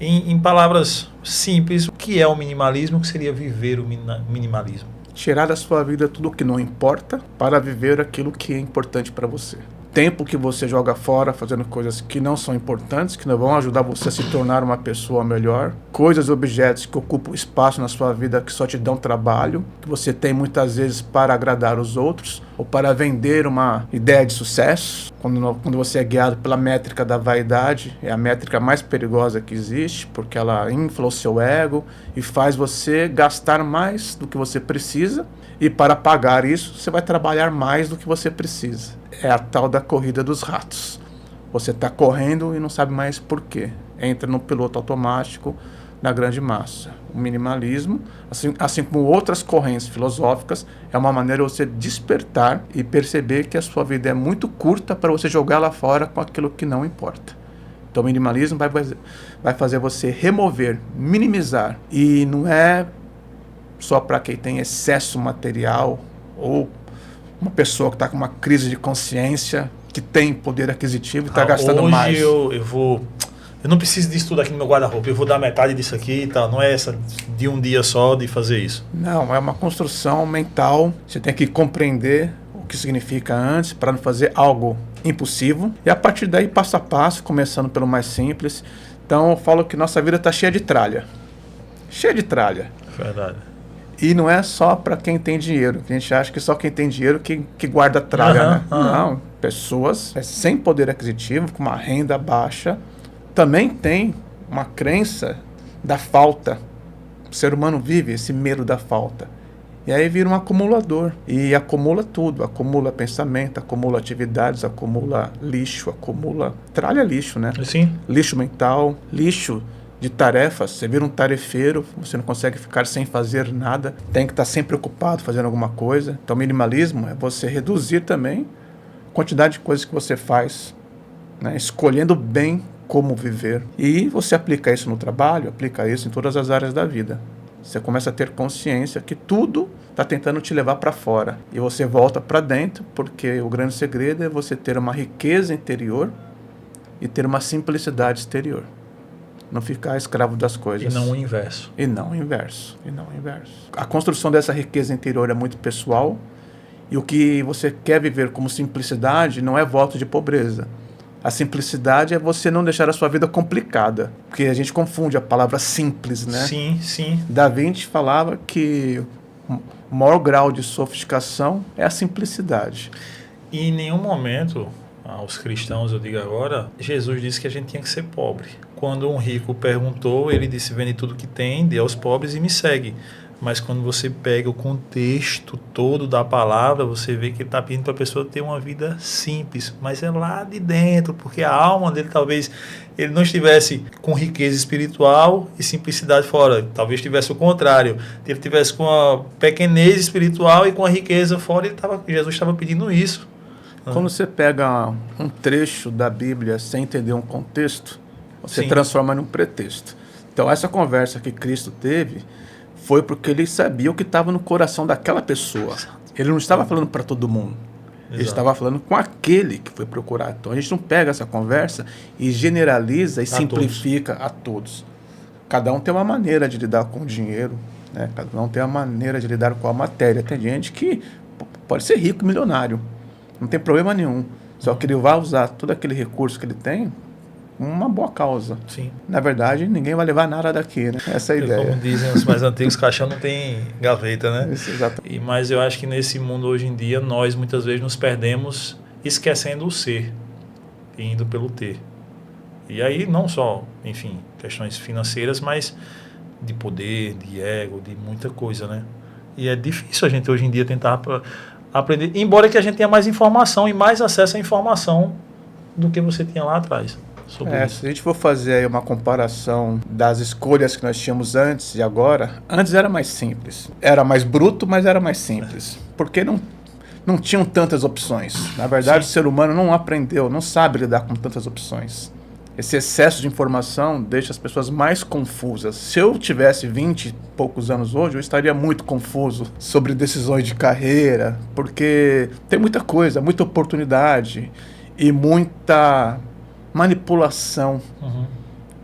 Em palavras simples, o que é o minimalismo? O que seria viver o minimalismo? Tirar da sua vida tudo o que não importa para viver aquilo que é importante para você. Tempo que você joga fora fazendo coisas que não são importantes, que não vão ajudar você a se tornar uma pessoa melhor. Coisas, objetos que ocupam espaço na sua vida que só te dão trabalho, que você tem muitas vezes para agradar os outros ou para vender uma ideia de sucesso. Quando você é guiado pela métrica da vaidade, é a métrica mais perigosa que existe, porque ela infla o seu ego e faz você gastar mais do que você precisa. E para pagar isso, você vai trabalhar mais do que você precisa. É a tal da corrida dos ratos. Você está correndo e não sabe mais por quê. Entra no piloto automático na grande massa. O minimalismo, assim como outras correntes filosóficas, é uma maneira de você despertar e perceber que a sua vida é muito curta para você jogar lá fora com aquilo que não importa. Então o minimalismo vai fazer você remover, minimizar. E não é só para quem tem excesso material ou uma pessoa que está com uma crise de consciência, que tem poder aquisitivo e está gastando mais. Hoje eu não preciso disso tudo aqui no meu guarda-roupa, eu vou dar metade disso aqui e tal. Não é essa de um dia só de fazer isso. Não, é uma construção mental. Você tem que compreender o que significa antes para não fazer algo impulsivo. E a partir daí, passo a passo, começando pelo mais simples. Então eu falo que nossa vida está cheia de tralha. Cheia de tralha. Verdade. E não é só para quem tem dinheiro. A gente acha que só quem tem dinheiro que guarda tralha, né? Não, pessoas sem poder aquisitivo, com uma renda baixa, também tem uma crença da falta. O ser humano vive esse medo da falta. E aí vira um acumulador. E acumula tudo. Acumula pensamento, acumula atividades, acumula lixo, acumula... Tralha lixo, né? Sim. Lixo mental, lixo de tarefas. Você vira um tarefeiro, você não consegue ficar sem fazer nada, tem que estar sempre ocupado fazendo alguma coisa. Então minimalismo é você reduzir também a quantidade de coisas que você faz, né? Escolhendo bem como viver. E você aplica isso no trabalho, aplica isso em todas as áreas da vida. Você começa a ter consciência que tudo está tentando te levar para fora. E você volta para dentro, porque o grande segredo é você ter uma riqueza interior e ter uma simplicidade exterior. Não ficar escravo das coisas. E não o inverso. E não o inverso. A construção dessa riqueza interior é muito pessoal. E o que você quer viver como simplicidade não é voto de pobreza. A simplicidade é você não deixar a sua vida complicada. Porque a gente confunde a palavra simples, né? Sim, sim. Da Vinci falava que o maior grau de sofisticação é a simplicidade. E em nenhum momento, aos cristãos eu digo agora, Jesus disse que a gente tinha que ser pobre. Quando um rico perguntou, ele disse: vende tudo que tem, dê aos pobres e me segue. Mas quando você pega o contexto todo da palavra, você vê que ele está pedindo para a pessoa ter uma vida simples, mas é lá de dentro, porque a alma dele talvez ele não estivesse com riqueza espiritual e simplicidade fora, talvez tivesse o contrário, ele tivesse com a pequenez espiritual e com a riqueza fora. Jesus estava pedindo isso. Quando você pega um trecho da Bíblia sem entender um contexto, você Sim. transforma num pretexto. Então essa conversa que Cristo teve foi porque ele sabia o que estava no coração daquela pessoa. Ele não estava falando para todo mundo. Ele estava falando com aquele que foi procurar. Então a gente não pega essa conversa e generaliza e simplifica a todos. Cada um tem uma maneira de lidar com o dinheiro, né? Cada um tem uma maneira de lidar com a matéria. Tem gente que pode ser rico, milionário, não tem problema nenhum. Só que ele vai usar todo aquele recurso que ele tem uma boa causa. Sim. Na verdade, ninguém vai levar nada daqui, né? Essa é a ideia. Como dizem os mais antigos, caixão não tem gaveta, né? Isso, exatamente. Mas eu acho que nesse mundo hoje em dia, nós muitas vezes nos perdemos esquecendo o ser e indo pelo ter. E aí não só, enfim, questões financeiras, mas de poder, de ego, de muita coisa, né? E é difícil a gente hoje em dia tentar aprender, embora que a gente tenha mais informação e mais acesso à informação do que você tinha lá atrás. Se a gente for fazer aí uma comparação das escolhas que nós tínhamos antes e agora, antes era mais simples. Era mais bruto, mas era mais simples. Porque não tinham tantas opções. Na verdade, Sim. O ser humano não aprendeu, não sabe lidar com tantas opções. Esse excesso de informação deixa as pessoas mais confusas. Se eu tivesse 20 e poucos anos hoje, eu estaria muito confuso sobre decisões de carreira, porque tem muita coisa, muita oportunidade e muita manipulação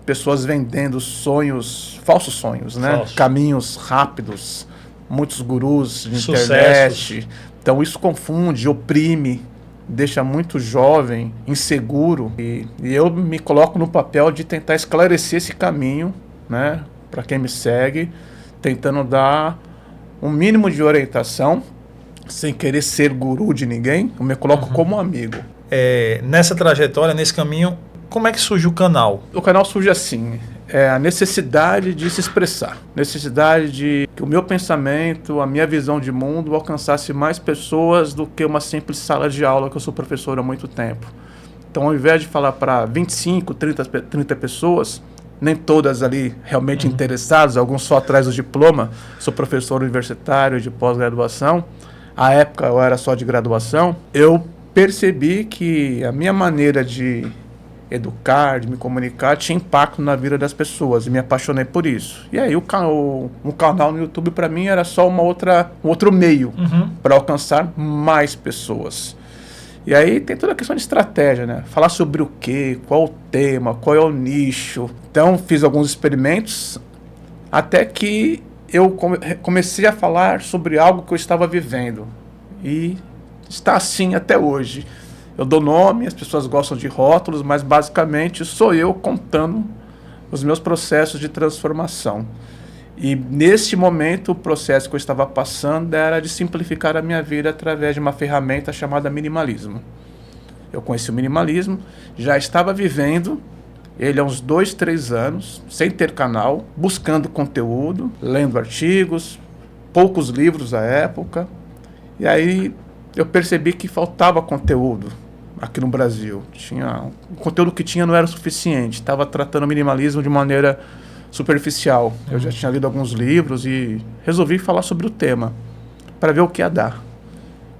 pessoas vendendo sonhos, falsos sonhos, né? Falso. Caminhos rápidos, muitos gurus de Sucessos. internet. Então isso confunde, oprime, deixa muito jovem, inseguro. E eu me coloco no papel de tentar esclarecer esse caminho, né? Para quem me segue, tentando dar um mínimo de orientação, sem querer ser guru de ninguém. Eu me coloco como amigo. Nessa trajetória, nesse caminho, como é que surge o canal? O canal surge assim, a necessidade de se expressar, necessidade de que o meu pensamento, a minha visão de mundo alcançasse mais pessoas do que uma simples sala de aula, que eu sou professor há muito tempo. Então, ao invés de falar para 25, 30 pessoas, nem todas ali realmente interessadas, alguns só atrás do diploma, sou professor universitário de pós-graduação, à época eu era só de graduação, eu percebi que a minha maneira de educar, de me comunicar, tinha impacto na vida das pessoas, e me apaixonei por isso. E aí um canal no YouTube para mim era só um outro meio para alcançar mais pessoas. E aí tem toda a questão de estratégia, né? Falar sobre o quê, qual o tema, qual é o nicho. Então fiz alguns experimentos até que eu comecei a falar sobre algo que eu estava vivendo. E está assim até hoje. Eu dou nome, as pessoas gostam de rótulos, mas basicamente sou eu contando os meus processos de transformação. E nesse momento o processo que eu estava passando era de simplificar a minha vida através de uma ferramenta chamada minimalismo. Eu conheci o minimalismo, já estava vivendo ele há uns 2, 3 anos, sem ter canal, buscando conteúdo, lendo artigos, poucos livros à época. E aí eu percebi que faltava conteúdo aqui no Brasil. O conteúdo que tinha não era o suficiente. Estava tratando o minimalismo de maneira superficial. Eu já tinha lido alguns livros e resolvi falar sobre o tema para ver o que ia dar.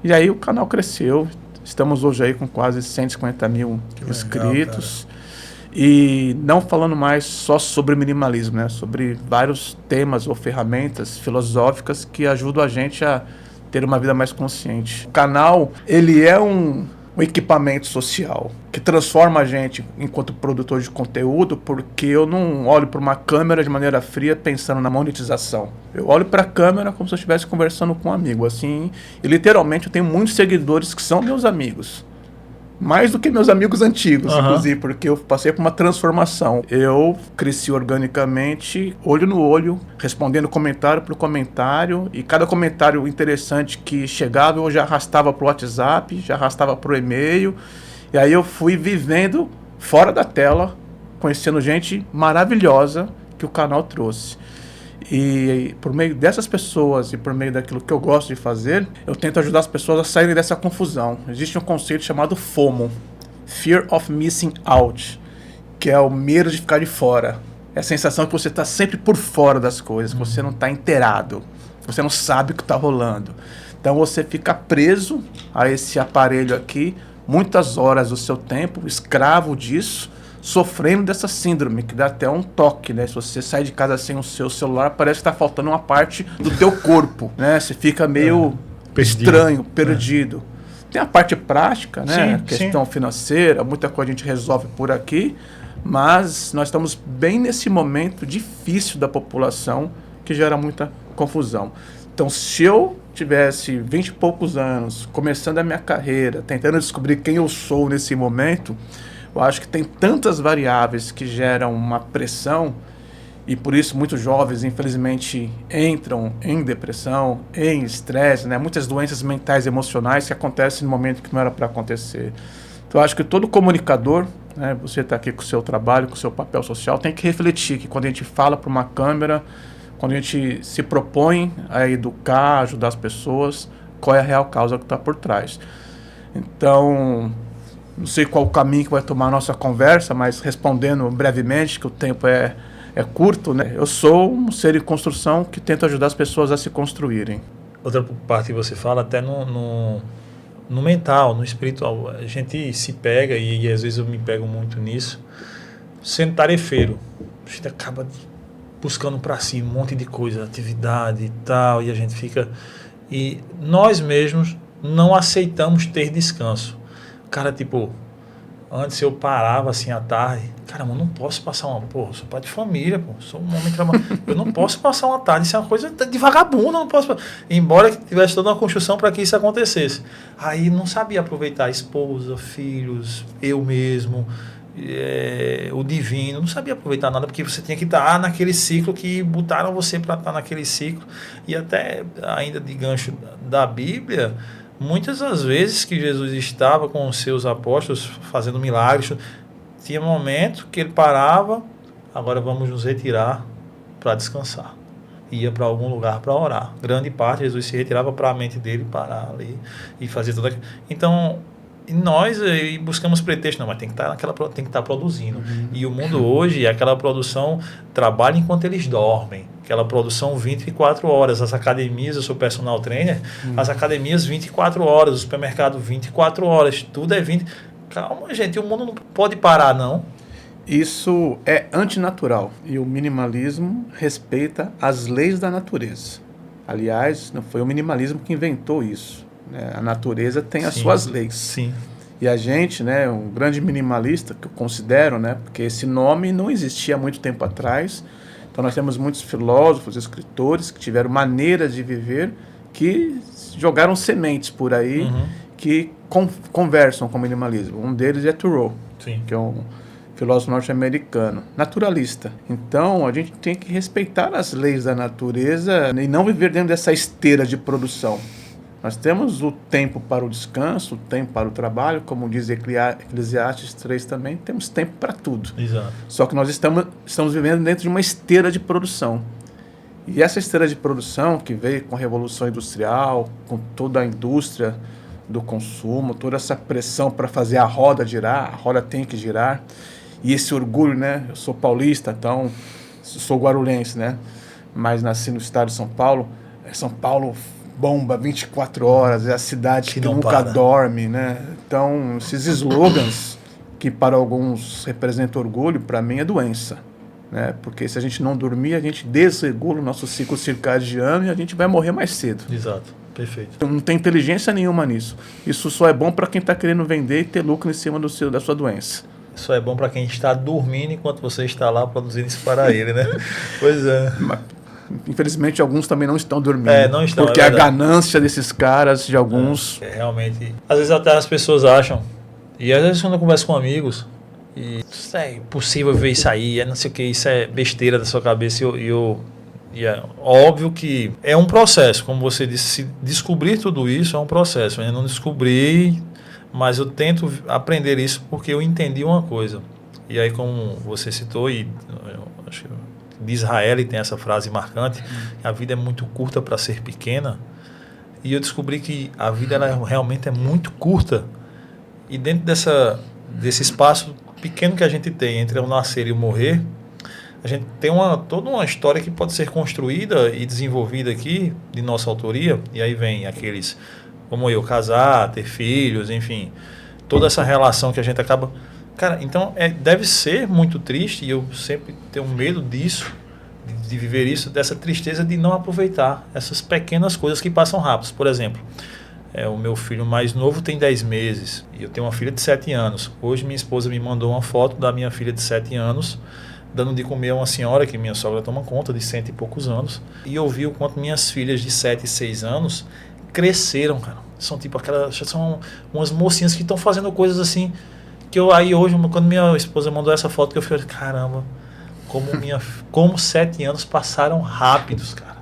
E aí o canal cresceu. Estamos hoje aí com quase 150 mil inscritos. E não falando mais só sobre minimalismo, né? Sobre vários temas ou ferramentas filosóficas que ajudam a gente a ter uma vida mais consciente. O canal, ele é um equipamento social que transforma a gente enquanto produtor de conteúdo, porque eu não olho para uma câmera de maneira fria pensando na monetização. Eu olho para a câmera como se eu estivesse conversando com um amigo, assim, e literalmente eu tenho muitos seguidores que são meus amigos. Mais do que meus amigos antigos, inclusive, porque eu passei por uma transformação. Eu cresci organicamente, olho no olho, respondendo comentário por comentário, e cada comentário interessante que chegava eu já arrastava para o WhatsApp, já arrastava para o e-mail, e aí eu fui vivendo fora da tela, conhecendo gente maravilhosa que o canal trouxe. E por meio dessas pessoas e por meio daquilo que eu gosto de fazer, eu tento ajudar as pessoas a saírem dessa confusão. Existe um conceito chamado FOMO, Fear of Missing Out, que é o medo de ficar de fora. É a sensação que você está sempre por fora das coisas, que você não está inteirado, que você não sabe o que está rolando. Então você fica preso a esse aparelho aqui, muitas horas do seu tempo, escravo disso, sofrendo dessa síndrome, que dá até um toque, né? Se você sai de casa sem o seu celular, parece que está faltando uma parte do teu corpo, né? Você fica meio estranho, perdido. Tem a parte prática, né? Sim, questão financeira, muita coisa a gente resolve por aqui, mas nós estamos bem nesse momento difícil da população que gera muita confusão. Então, se eu tivesse 20 e poucos anos, começando a minha carreira, tentando descobrir quem eu sou nesse momento, eu acho que tem tantas variáveis que geram uma pressão e por isso muitos jovens, infelizmente, entram em depressão, em estresse, né? Muitas doenças mentais e emocionais que acontecem no momento que não era para acontecer. Então, eu acho que todo comunicador, né, você está aqui com o seu trabalho, com o seu papel social, tem que refletir que quando a gente fala para uma câmera, quando a gente se propõe a educar, ajudar as pessoas, qual é a real causa que está por trás. Então, não sei qual o caminho que vai tomar a nossa conversa, mas respondendo brevemente, que o tempo é curto, né? Eu sou um ser em construção que tenta ajudar as pessoas a se construírem. Outra parte que você fala, até no mental, no espiritual, a gente se pega, e às vezes eu me pego muito nisso, sendo tarefeiro. A gente acaba buscando para si um monte de coisa, atividade e tal, e a gente fica... E nós mesmos não aceitamos ter descanso. Cara, tipo, Antes eu parava assim à tarde. Caramba, eu não posso passar uma... Pô, eu sou pai de família, pô. Sou um homem trabalhador. Eu não posso passar uma tarde. Isso é uma coisa de vagabundo. Eu não posso... Embora que tivesse toda uma construção para que isso acontecesse. Aí não sabia aproveitar a esposa, filhos, eu mesmo, o divino. Não sabia aproveitar nada, porque você tinha que estar naquele ciclo que botaram você para estar naquele ciclo. E até ainda de gancho da Bíblia... Muitas das vezes que Jesus estava com os seus apóstolos fazendo milagres, tinha momento que ele parava, agora vamos nos retirar para descansar. Ia para algum lugar para orar. Grande parte, Jesus se retirava para a mente dele parar ali e fazer tudo aquilo. Então, nós buscamos pretexto, não, mas tem que estar produzindo. E o mundo hoje, aquela produção trabalha enquanto eles dormem. Aquela produção 24 horas, as academias, eu sou personal trainer, as academias 24 horas, o supermercado 24 horas, tudo é 20. Calma, gente, o mundo não pode parar, não. Isso é antinatural e o minimalismo respeita as leis da natureza. Aliás, não foi o minimalismo que inventou isso, né? A natureza tem as suas leis. Sim. E a gente, né, um grande minimalista, que eu considero, né, porque esse nome não existia há muito tempo atrás. Então nós temos muitos filósofos, escritores que tiveram maneiras de viver que jogaram sementes por aí que conversam com o minimalismo. Um deles é Thoreau, que é um filósofo norte-americano, naturalista. Então a gente tem que respeitar as leis da natureza e não viver dentro dessa esteira de produção. Nós temos o tempo para o descanso, o tempo para o trabalho, como diz Eclesiastes 3 também, temos tempo para tudo. Exato. Só que nós estamos vivendo dentro de uma esteira de produção. E essa esteira de produção que veio com a Revolução Industrial, com toda a indústria do consumo, toda essa pressão para fazer a roda girar, a roda tem que girar, e esse orgulho, né? Eu sou paulista, então sou guarulhense, né? Mas nasci no estado de São Paulo. São Paulo bomba 24 horas, é a cidade que nunca dorme, né? Então, esses slogans que para alguns representam orgulho, para mim é doença, né? Porque se a gente não dormir, a gente desregula o nosso ciclo circadiano e a gente vai morrer mais cedo. Exato, perfeito. Então, não tem inteligência nenhuma nisso. Isso só é bom para quem está querendo vender e ter lucro em cima da sua doença. Isso é bom para quem está dormindo enquanto você está lá produzindo isso para ele, né? Pois é. Infelizmente, alguns também não estão dormindo. Não estão, porque a ganância desses caras, de alguns... realmente... Às vezes até as pessoas acham, e às vezes quando eu converso com amigos, e isso é impossível ver isso aí, não sei o que, isso é besteira da sua cabeça, e é óbvio que é um processo, como você disse, se descobrir tudo isso é um processo. Eu não descobri, mas eu tento aprender isso porque eu entendi uma coisa. E aí, como você citou, e eu acho que de Israel tem essa frase marcante, a vida é muito curta para ser pequena, e eu descobri que a vida ela realmente é muito curta, e dentro desse espaço pequeno que a gente tem entre o nascer e o morrer, a gente tem toda uma história que pode ser construída e desenvolvida aqui, de nossa autoria, e aí vem aqueles, como eu, casar, ter filhos, enfim, toda essa relação que a gente acaba... Cara, então deve ser muito triste, e eu sempre tenho medo disso, de viver isso, dessa tristeza de não aproveitar essas pequenas coisas que passam rápido. Por exemplo, o meu filho mais novo tem 10 meses, e eu tenho uma filha de 7 anos. Hoje minha esposa me mandou uma foto da minha filha de 7 anos, dando de comer a uma senhora que minha sogra toma conta, de 100 e poucos anos, e eu vi o quanto minhas filhas de 7 e 6 anos cresceram, cara. São tipo são umas mocinhas que estão fazendo coisas assim, que aí hoje, quando minha esposa mandou essa foto, que eu falei, caramba, como 7 anos passaram rápidos, cara.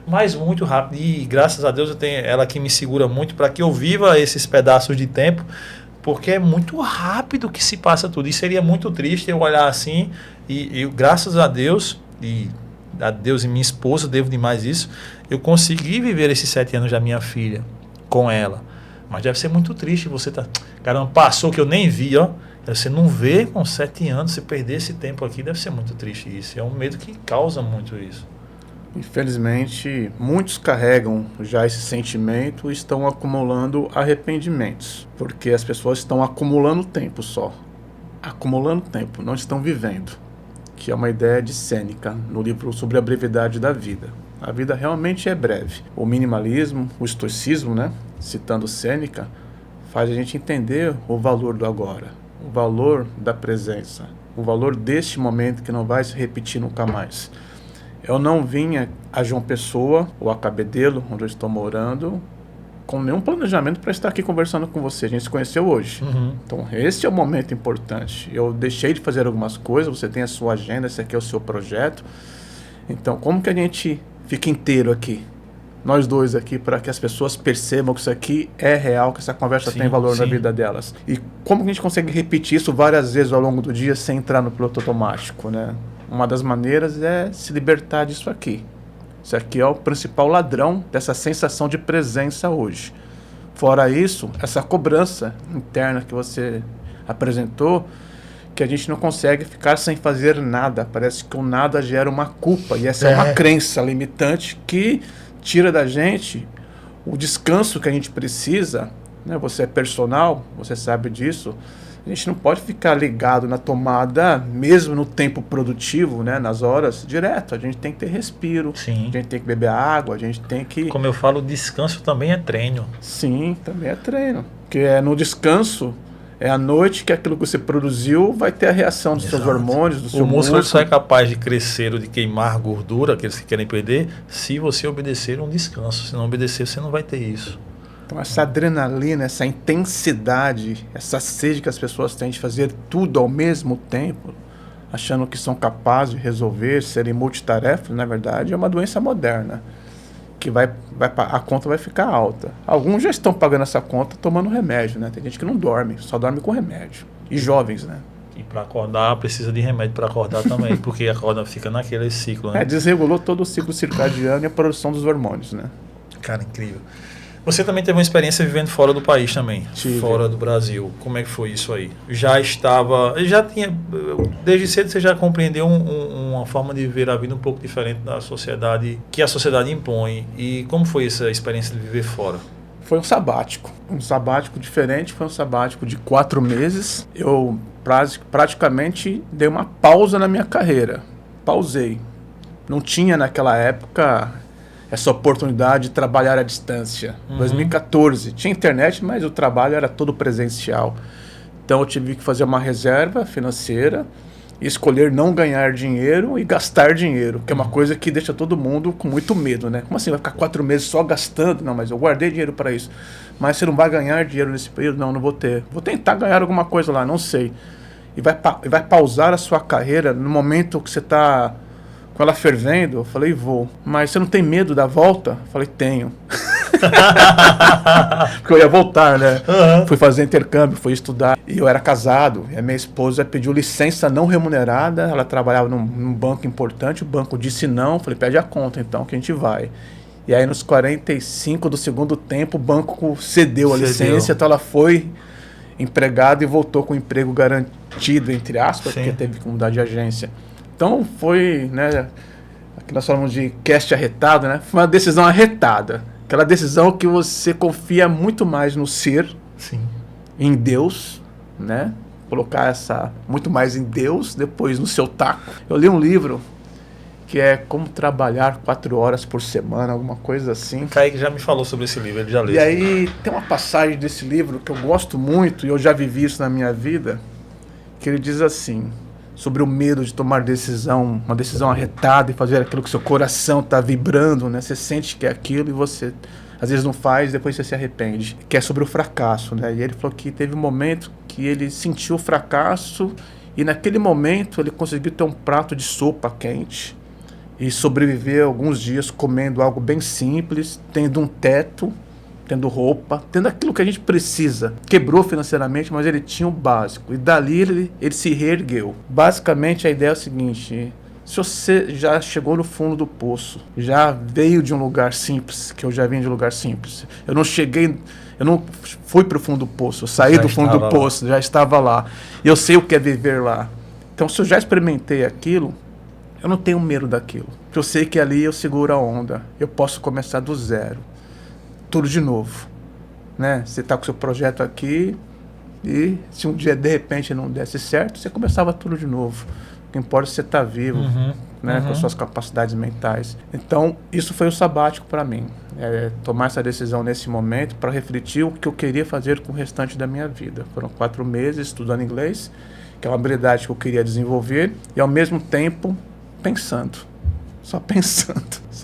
Mas muito rápido. E graças a Deus eu tenho ela que me segura muito para que eu viva esses pedaços de tempo, porque é muito rápido que se passa tudo. E seria muito triste eu olhar assim, e graças a Deus, e minha esposa, devo demais isso, eu consegui viver esses 7 anos da minha filha com ela. Mas deve ser muito triste você caramba, passou que eu nem vi, ó. Você não vê com 7 anos, você perder esse tempo aqui, deve ser muito triste isso. É um medo que causa muito isso. Infelizmente, muitos carregam já esse sentimento e estão acumulando arrependimentos. Porque as pessoas estão acumulando tempo só. Acumulando tempo, não estão vivendo. Que é uma ideia de Sêneca, no livro sobre a brevidade da vida. A vida realmente é breve. O minimalismo, o estoicismo, né, citando Sêneca, faz a gente entender o valor do agora. o valor da presença, o valor deste momento que não vai se repetir nunca mais. Eu não vinha a João Pessoa ou a Cabedelo, onde eu estou morando, com nenhum planejamento para estar aqui conversando com você. A gente se conheceu hoje. Então, esse é o momento importante. Eu deixei de fazer algumas coisas, você tem a sua agenda, esse aqui é o seu projeto. Então, como que a gente fica inteiro aqui? Nós dois aqui, para que as pessoas percebam que isso aqui é real, que essa conversa tem valor na vida delas. E como que a gente consegue repetir isso várias vezes ao longo do dia sem entrar no piloto automático, né? Uma das maneiras é se libertar disso aqui. Isso aqui é o principal ladrão dessa sensação de presença hoje. Fora isso, essa cobrança interna que você apresentou, que a gente não consegue ficar sem fazer nada. Parece que o nada gera uma culpa. E essa é uma crença limitante que tira da gente o descanso que a gente precisa. Né? Você é personal, você sabe disso. A gente não pode ficar ligado na tomada, mesmo no tempo produtivo, né, nas horas, direto. A gente tem que ter respiro, a gente tem que beber água, a gente tem que... Como eu falo, descanso também é treino. Sim, também é treino. Porque é no descanso, é à noite que aquilo que você produziu vai ter a reação dos seus hormônios, do seu músculo. O músculo só é capaz de crescer ou de queimar gordura, aqueles que querem perder, se você obedecer um descanso. Se não obedecer, você não vai ter isso. Então, essa adrenalina, essa intensidade, essa sede que as pessoas têm de fazer tudo ao mesmo tempo, achando que são capazes de resolver, serem multitarefas, na verdade, é uma doença moderna, que a conta vai ficar alta. Alguns já estão pagando essa conta tomando remédio, né? Tem gente que não dorme, só dorme com remédio. E jovens, né? E para acordar, precisa de remédio para acordar também, porque a corda fica naquele ciclo, né? Desregulou todo o ciclo circadiano e a produção dos hormônios, né? Cara, incrível. Você também teve uma experiência vivendo fora do país também, Tive. Fora do Brasil. Como é que foi isso aí? Desde cedo você já compreendeu uma forma de viver a vida um pouco diferente da sociedade, que a sociedade impõe. E como foi essa experiência de viver fora? Foi um sabático diferente, foi um sabático de 4 meses. Eu praticamente dei uma pausa na minha carreira, pausei. Não tinha naquela época essa oportunidade de trabalhar à distância. 2014, tinha internet, mas o trabalho era todo presencial. Então eu tive que fazer uma reserva financeira, escolher não ganhar dinheiro e gastar dinheiro, que é uma coisa que deixa todo mundo com muito medo, né? Como assim, vai ficar 4 meses só gastando? Não, mas eu guardei dinheiro para isso. Mas você não vai ganhar dinheiro nesse período? Não, não vou ter. Vou tentar ganhar alguma coisa lá, não sei. E vai pausar a sua carreira no momento que você está com ela fervendo. Eu falei, vou. Mas você não tem medo da volta? Eu falei, tenho. Porque eu ia voltar, né? Fui fazer intercâmbio, fui estudar. E eu era casado. E a minha esposa pediu licença não remunerada. Ela trabalhava num banco importante. O banco disse não. Eu falei, pede a conta então, que a gente vai. E aí nos 45 do segundo tempo, o banco cedeu a licença. Então ela foi empregada e voltou com o emprego garantido, entre aspas, porque teve que mudar de agência. Então foi, né, aqui nós falamos de cast arretado, né? Foi uma decisão arretada. Aquela decisão que você confia muito mais no ser, em Deus, né? Colocar muito mais em Deus, depois no seu taco. Eu li um livro que é Como Trabalhar 4 Horas por Semana, alguma coisa assim. Kaique já me falou sobre esse livro, ele já leu. E aí tem uma passagem desse livro que eu gosto muito, e eu já vivi isso na minha vida, que ele diz assim, sobre o medo de tomar decisão, uma decisão arretada e fazer aquilo que seu coração está vibrando, né? Você sente que é aquilo e você às vezes não faz, depois você se arrepende. Que é sobre o fracasso, né? E ele falou que teve um momento que ele sentiu o fracasso e naquele momento ele conseguiu ter um prato de sopa quente e sobreviver alguns dias comendo algo bem simples, tendo um teto, tendo roupa, tendo aquilo que a gente precisa. Quebrou financeiramente, mas ele tinha o básico. E dali ele se reergueu. Basicamente a ideia é o seguinte: se você já chegou no fundo do poço, já veio de um lugar simples, que eu já vim de um lugar simples. Eu não fui para o fundo do poço, eu saí do fundo do poço, já estava lá. E eu sei o que é viver lá. Então se eu já experimentei aquilo, eu não tenho medo daquilo. Porque eu sei que ali eu seguro a onda. Eu posso começar do zero. Tudo de novo, né? Você está com seu projeto aqui e se um dia de repente não desse certo, você começava tudo de novo. O que importa é você estar vivo, né, com suas capacidades mentais. Então, isso foi o sabático para mim. Tomar essa decisão nesse momento para refletir o que eu queria fazer com o restante da minha vida. Foram 4 meses estudando inglês, que é uma habilidade que eu queria desenvolver, e ao mesmo tempo pensando. Só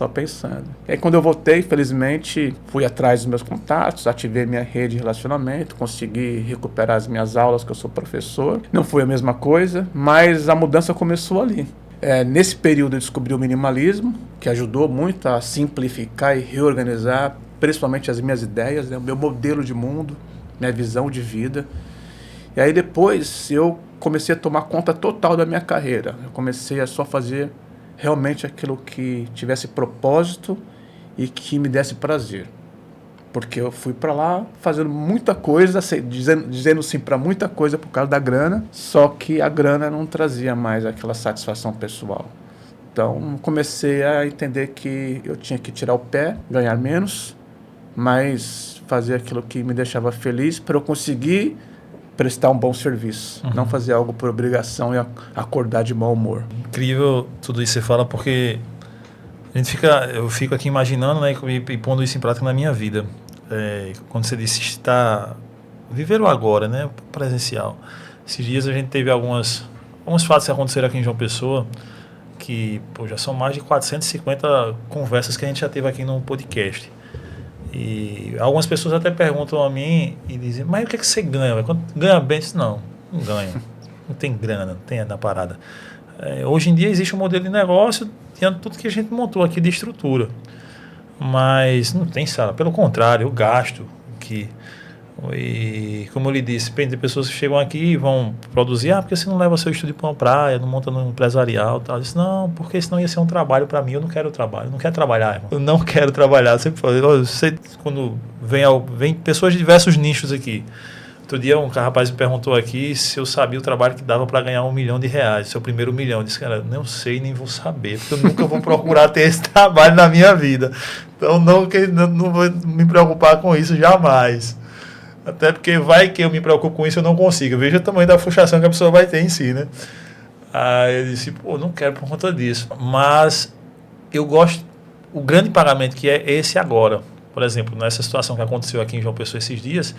pensando. E aí quando eu voltei, felizmente, fui atrás dos meus contatos, ativei minha rede de relacionamento, consegui recuperar as minhas aulas, que eu sou professor. Não foi a mesma coisa, mas a mudança começou ali. Nesse período eu descobri o minimalismo, que ajudou muito a simplificar e reorganizar, principalmente as minhas ideias, né, o meu modelo de mundo, minha visão de vida. E aí depois eu comecei a tomar conta total da minha carreira. Eu comecei a só fazer realmente aquilo que tivesse propósito e que me desse prazer. Porque eu fui para lá fazendo muita coisa, dizendo sim para muita coisa por causa da grana, só que a grana não trazia mais aquela satisfação pessoal. Então comecei a entender que eu tinha que tirar o pé, ganhar menos, mas fazer aquilo que me deixava feliz para eu conseguir prestar um bom serviço, não fazer algo por obrigação e acordar de mau humor. Incrível tudo isso que você fala, porque eu fico aqui imaginando, né, e pondo isso em prática na minha vida. Quando você disse viver o agora, né, presencial. Esses dias a gente teve alguns fatos que aconteceram aqui em João Pessoa, que já são mais de 450 conversas que a gente já teve aqui no podcast. E algumas pessoas até perguntam a mim e dizem, mas o que você ganha? Quando ganha bem? Eu disse, não ganho. Não tem grana, não tem na parada. Hoje em dia existe um modelo de negócio diante de tudo que a gente montou aqui de estrutura. Mas não tem sala. Pelo contrário, eu gasto aqui. E como eu lhe disse, tem pessoas que chegam aqui e vão produzir, porque você não leva seu estúdio para uma praia, não monta no empresarial, tal. Eu disse, não, porque senão ia ser um trabalho para mim, eu não quero trabalho, eu não quero trabalhar, irmão. Eu não quero trabalhar. Sempre falo, quando vem pessoas de diversos nichos aqui. Outro dia um rapaz me perguntou aqui se eu sabia o trabalho que dava para ganhar R$1 milhão, seu primeiro $1 milhão. Eu disse, cara, não sei nem vou saber, porque eu nunca vou procurar ter esse trabalho na minha vida. Então não vou me preocupar com isso jamais. Até porque vai que eu me preocupo com isso e eu não consigo. Veja o tamanho da frustração que a pessoa vai ter em si, né? Aí eu disse, não quero por conta disso. Mas eu gosto, o grande pagamento que é esse agora. Por exemplo, nessa situação que aconteceu aqui em João Pessoa esses dias,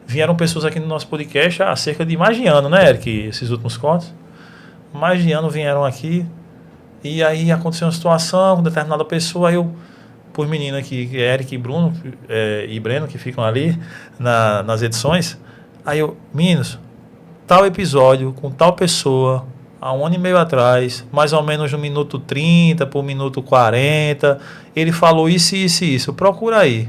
vieram pessoas aqui no nosso podcast há cerca de mais de ano, né, Eric? Esses últimos contos. Mais de ano vieram aqui e aí aconteceu uma situação com determinada pessoa, por menino aqui, Eric e Bruno e Breno, que ficam ali nas edições. Aí meninos, tal episódio com tal pessoa, há 1 ano e meio atrás, mais ou menos no minuto 30 por minuto 40, ele falou isso, procura aí.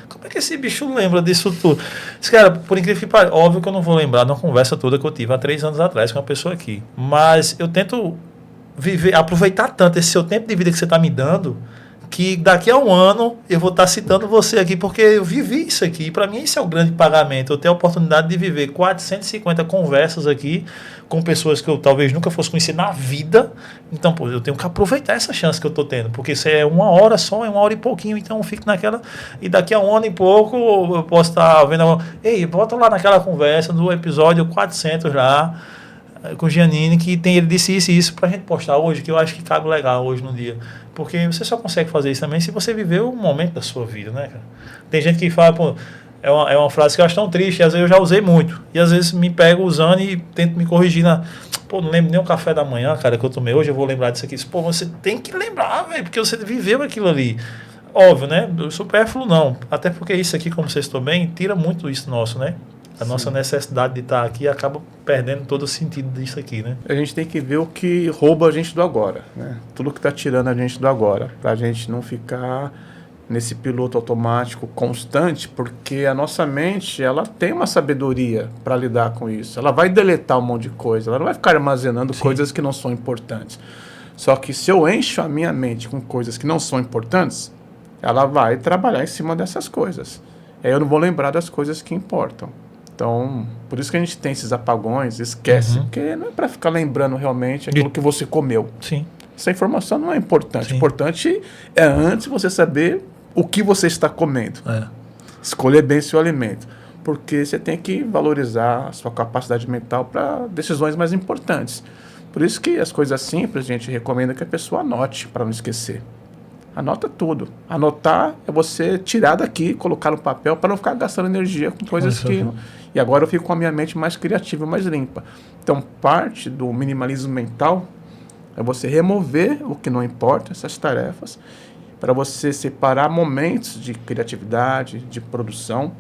Como é que esse bicho lembra disso tudo? Esse cara, por incrível que pareça, óbvio que eu não vou lembrar de uma conversa toda que eu tive há 3 anos atrás com uma pessoa aqui, mas eu tento aproveitar tanto esse seu tempo de vida que você está me dando, que daqui a 1 ano eu vou estar citando você aqui, porque eu vivi isso aqui, e para mim esse é o grande pagamento, eu tenho a oportunidade de viver 450 conversas aqui, com pessoas que eu talvez nunca fosse conhecer na vida, então eu tenho que aproveitar essa chance que eu estou tendo, porque isso é 1 hora só, é 1 hora e pouquinho, então eu fico naquela, e daqui a 1 ano e pouco eu posso estar vendo, volta lá naquela conversa do episódio 400 lá, com o Giannini, que ele disse isso pra gente postar hoje, que eu acho que cabe legal hoje no dia. Porque você só consegue fazer isso também se você viver um momento da sua vida, né, cara? Tem gente que fala, é uma frase que eu acho tão triste, e às vezes eu já usei muito. E às vezes me pego usando e tento me corrigir não lembro nem o café da manhã, cara, que eu tomei hoje, eu vou lembrar disso aqui. Você tem que lembrar, velho, porque você viveu aquilo ali. Óbvio, né? Supérfluo não. Até porque isso aqui, como vocês estão bem, tira muito isso nosso, né? A nossa necessidade de estar aqui acaba perdendo todo o sentido disso aqui, né? A gente tem que ver o que rouba a gente do agora, né? Tudo que está tirando a gente do agora, para a gente não ficar nesse piloto automático constante, porque a nossa mente, ela tem uma sabedoria para lidar com isso. Ela vai deletar um monte de coisa, ela não vai ficar armazenando coisas que não são importantes. Só que se eu encho a minha mente com coisas que não são importantes, ela vai trabalhar em cima dessas coisas. Aí eu não vou lembrar das coisas que importam. Então, por isso que a gente tem esses apagões, esquece, porque não é para ficar lembrando realmente aquilo que você comeu. Sim. Essa informação não é importante. Sim. Importante é antes você saber o que você está comendo. Escolher bem seu alimento. Porque você tem que valorizar a sua capacidade mental para decisões mais importantes. Por isso que as coisas simples, a gente recomenda que a pessoa anote para não esquecer. Anota tudo. Anotar é você tirar daqui, colocar no papel para não ficar gastando energia com coisas que... E agora eu fico com a minha mente mais criativa, mais limpa. Então, parte do minimalismo mental é você remover o que não importa, essas tarefas, para você separar momentos de criatividade, de produção